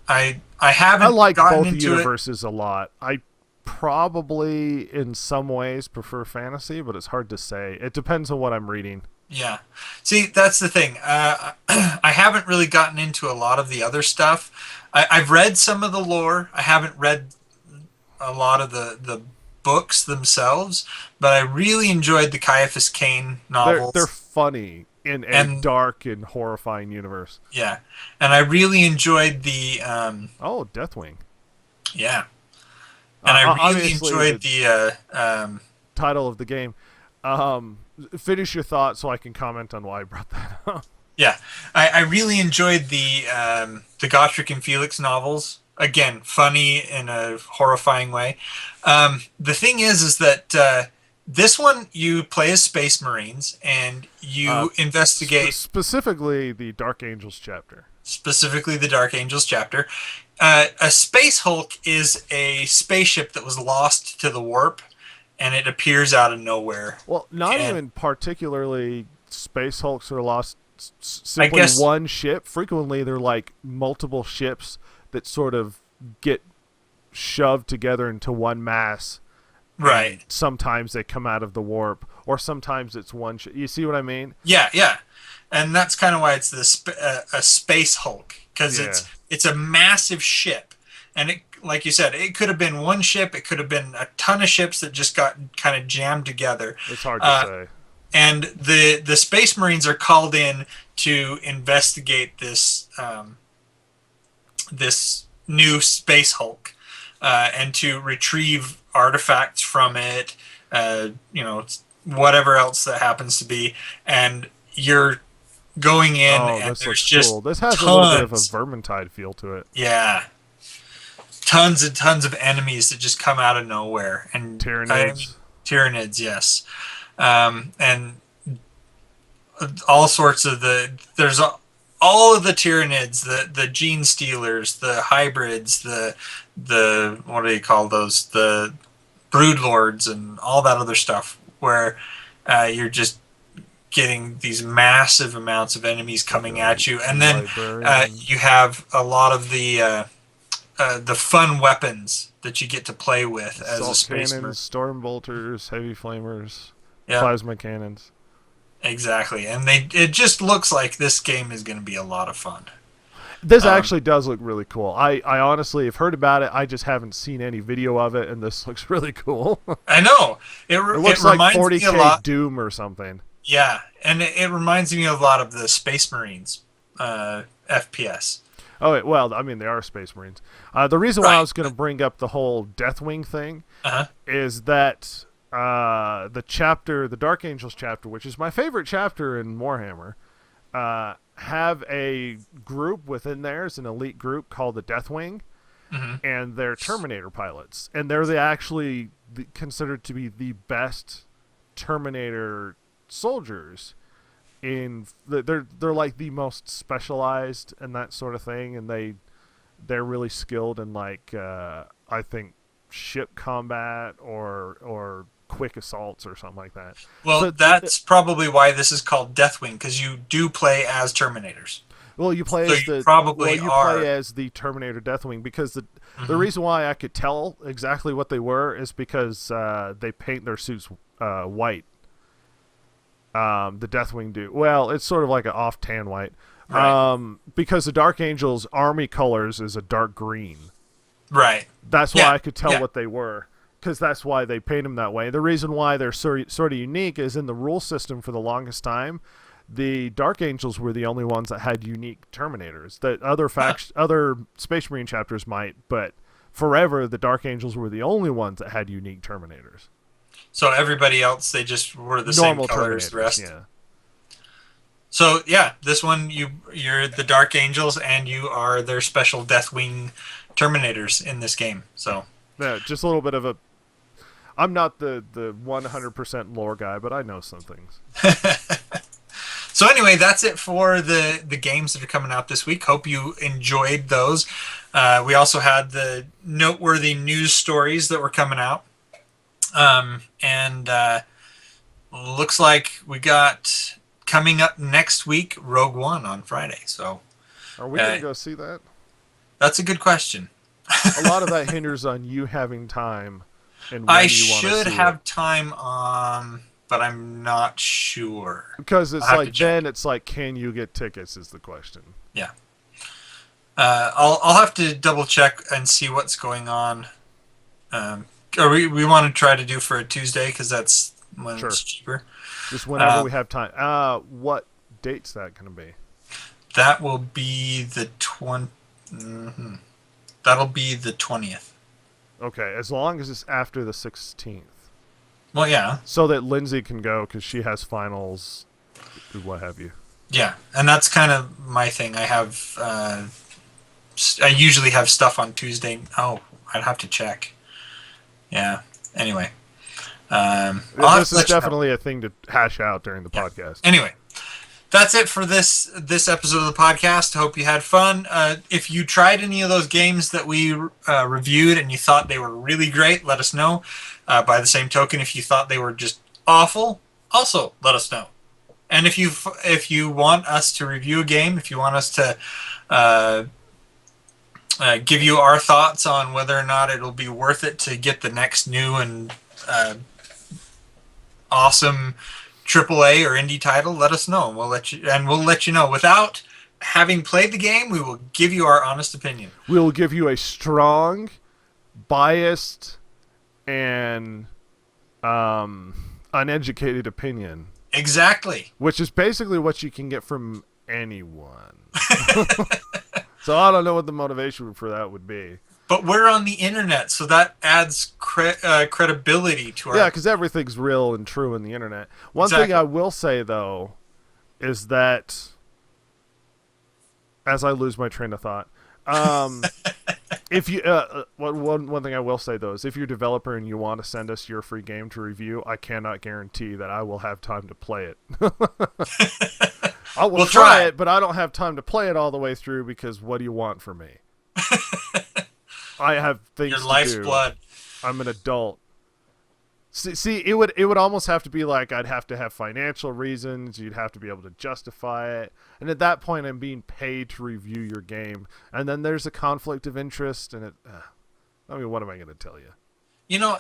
I haven't I like gotten both into universes a lot. I probably, in some ways, prefer fantasy, but it's hard to say. It depends on what I'm reading. Yeah. See, that's the thing. I haven't really gotten into a lot of the other stuff. I've read some of the lore. I haven't read a lot of the books themselves, but I really enjoyed the Caiaphas Cain They're novels. funny in a And dark and horrifying universe. yeah, and I really enjoyed Oh, Deathwing. yeah, and I really Obviously, enjoyed the the title of the game. Um, Finish your thought so I can comment on why I brought that up. yeah, I really enjoyed the Gotrek and Felix novels. Again, funny in a horrifying way. The thing is that this one you play as Space Marines and Uh, you investigate Specifically, the Dark Angels chapter. specifically the Dark Angels chapter. A Space Hulk is a spaceship that was lost to the warp, and it appears out of nowhere. Well, not And even particularly Space Hulks are lost. I Simply guess one ship. Frequently, they're like multiple ships that sort of get shoved together into one mass, and right. sometimes they come out of the warp, or sometimes it's one ship. You see what I mean? Yeah, yeah, and that's kind of why it's a Space Hulk because Yeah, it's a massive ship, and it like you said, it could have been one ship, it could have been a ton of ships that just got kind of jammed together. it's hard to Uh, say. and the Space Marines are called in to investigate this new Space Hulk, and to retrieve artifacts from it, whatever else that happens to be. And you're going in, Oh, and this there's looks cool. just This has a little bit of a tons, Vermintide feel to it. yeah, tons and tons of enemies that just come out of nowhere. And Tyranids. Tyranids, yes, and all sorts of there's all of the Tyranids, the gene stealers, the hybrids, the what do you call those? The brood lords and all that other stuff where you're just getting these massive amounts of enemies coming at you, and then Librarian. you have a lot of the fun weapons that you get to play with as a Assault space cannons, marine. storm bolters, heavy flamers, Yeah, plasma cannons. exactly, and it just looks like this game is going to be a lot of fun. This Um, actually does look really cool. I honestly have heard about it. I just haven't seen any video of it, and this looks really cool. I know It it looks like reminds me a 40K lot. Doom or something. Yeah, and it reminds me a lot of the Space Marines FPS. Oh, wait, well, I mean, they are Space Marines. The reason why I Right. was going to bring up the whole Deathwing thing Uh-huh. is that the chapter, the Dark Angels chapter, which is my favorite chapter in Warhammer, have a group within theirs, an elite group called the Deathwing, Hmm. and they're Terminator pilots, and they're actually considered to be the best Terminator soldiers. They're like the most specialized and that sort of thing, and they're really skilled in like I think ship combat or quick assaults or something like that. Well, So that's probably why this is called Deathwing, because you do play as Terminators. well, you play So as you the probably you are. play as the Terminator Deathwing because the Mhm. reason why I could tell exactly what they were is because they paint their suits white. The Deathwing do well. It's sort of like an off tan white. Right. Because the Dark Angels army colors is a dark green. Right. That's why Yeah. I could tell Yeah. what they were. Because that's why they paint them that way. The reason why they're sort of unique is in the rule system for the longest time, the Dark Angels were the only ones that had unique Terminators. That other Space Marine chapters might, but forever the Dark Angels were the only ones that had unique Terminators. So everybody else, they just were the same Normal color as the Terminators, rest. yeah. So yeah, this one you're the Dark Angels, and you are their special Deathwing Terminators in this game. So Yeah, just a little bit of a. I'm not the 100% lore guy, but I know some things. So anyway, that's it for the games that are coming out this week. Hope you enjoyed those. We also had the noteworthy news stories that were coming out, and looks like we got coming up next week Rogue One on Friday. So Are we gonna go see that? that's a good question. A lot of that hinders on you having time and when I you want to should see have it. time on but I'm not sure. Because I'll it's have to like, check. then it's like, can you get tickets is the question. Yeah. I'll have to double check and see what's going on. Or we want to try to do for a Tuesday because that's when Sure. it's cheaper. Just whenever Um, we have time. What date's that going to be? that will be the 20. That'll be the 20th. Okay, as long as it's after the 16th. Well, yeah, So that Lindsay can go because she has finals, what have you. yeah, and that's kind of my thing. I have. I usually have stuff on Tuesday. Oh, I'd have to check. Yeah. Anyway, I'll have This to is let you know. definitely a thing to hash out during the Yeah. podcast. Anyway, that's it for this episode of the podcast. Hope you had fun. If you tried any of those games that we reviewed and you thought they were really great, let us know. By the same token, if you thought they were just awful, also let us know. And if you want us to review a game, if you want us to uh, give you our thoughts on whether or not it'll be worth it to get the next new and awesome AAA or indie title, let us know. We'll let you know. Without having played the game, we will give you our honest opinion. We will give you a strong, biased, and uneducated opinion, Exactly. which is basically what you can get from anyone. So I don't know what the motivation for that would be. But we're on the internet, so that adds credibility to our. Yeah, because everything's real and true in the internet. One Exactly. thing I will say, though, is that as I lose my train of thought, if you one thing I will say though is if you're a developer and you want to send us your free game to review, I cannot guarantee that I will have time to play it. I will We'll try try. it, but I don't have time to play it all the way through because what do you want from me? I have things Your to life's do. blood. I'm an adult. See, it would almost have to be like I'd have to have financial reasons. You'd have to be able to justify it, and at that point, I'm being paid to review your game, and then there's a conflict of interest, and I mean, what am I going to tell you? You know,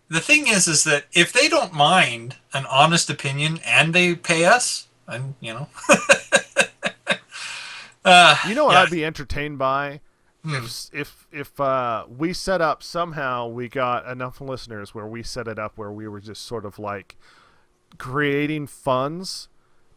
the thing is that if they don't mind an honest opinion and they pay us, and You know what yeah. I'd be entertained by? If we set up somehow we got enough listeners where we set it up where we were just sort of like creating funds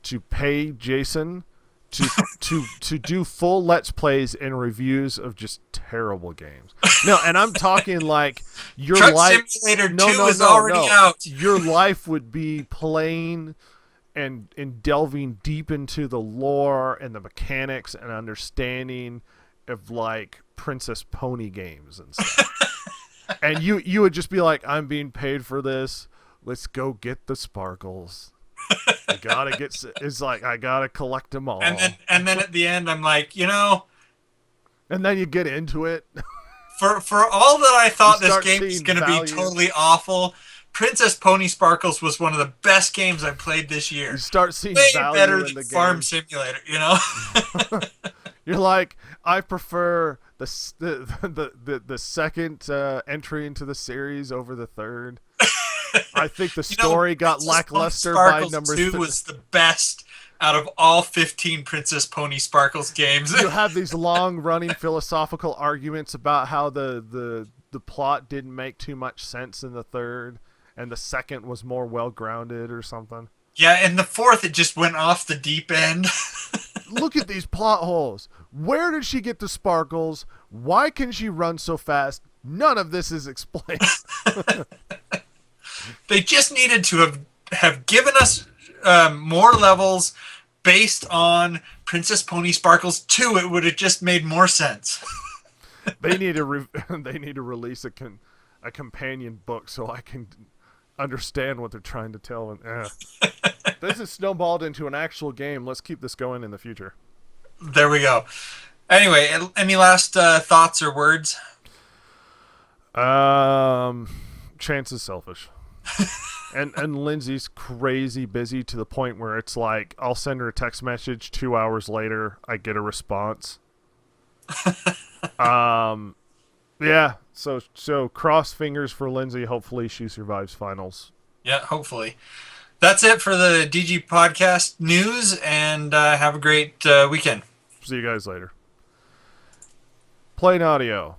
to pay Jason to do full let's plays and reviews of just terrible games. No, and I'm talking like your Truck life. Simulator No, 2 no, is no, already no. out. Your life would be playing and delving deep into the lore and the mechanics and understanding of like Princess Pony games and stuff. And you would just be like, I'm being paid for this. Let's go get the sparkles. I gotta get. It's like I gotta collect them all. And then at the end, I'm like, And then you get into it. for all that I thought You this start game was seeing going to be value. totally awful, Princess Pony Sparkles was one of the best games I played this year. You start seeing Way value better in than the Farm game. Simulator, You're like, I prefer the second entry into the series over the third. I think the story got Princess Pony lackluster by Sparkles number 2 was the best out of all 15 Princess Pony Sparkles games. You have these long-running philosophical arguments about how the plot didn't make too much sense in the third, and the second was more well-grounded or something. Yeah, and the fourth, it just went off the deep end. Look at these plot holes. Where did she get the sparkles? Why can she run so fast? None of this is explained. They just needed to have given us more levels based on Princess Pony Sparkles 2. It would have just made more sense. They need to they need to release a companion book so I can understand what they're trying to tell. And this has snowballed into an actual game. Let's keep this going in the future. There we go. Anyway, any last thoughts or words? Chance is selfish. and Lindsay's crazy busy to the point where it's like I'll send her a text message 2 hours later, I get a response. Yeah, so cross fingers for Lindsay. Hopefully she survives finals Yeah, hopefully. That's it for the DG podcast news, and have a great weekend. See you guys later. Plain audio.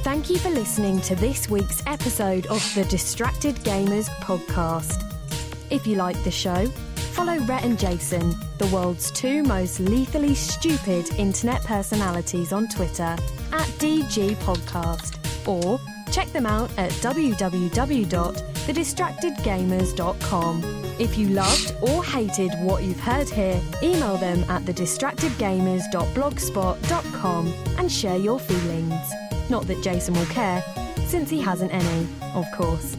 Thank you for listening to this week's episode of the Distracted Gamers podcast. If you like the show, follow Rhett and Jason, the world's two most lethally stupid internet personalities, on Twitter @DG Podcast, or check them out at www.thedistractedgamers.com. If you loved or hated what you've heard here, email them at thedistractedgamers.blogspot.com and share your feelings. Not that Jason will care, since he hasn't any, of course.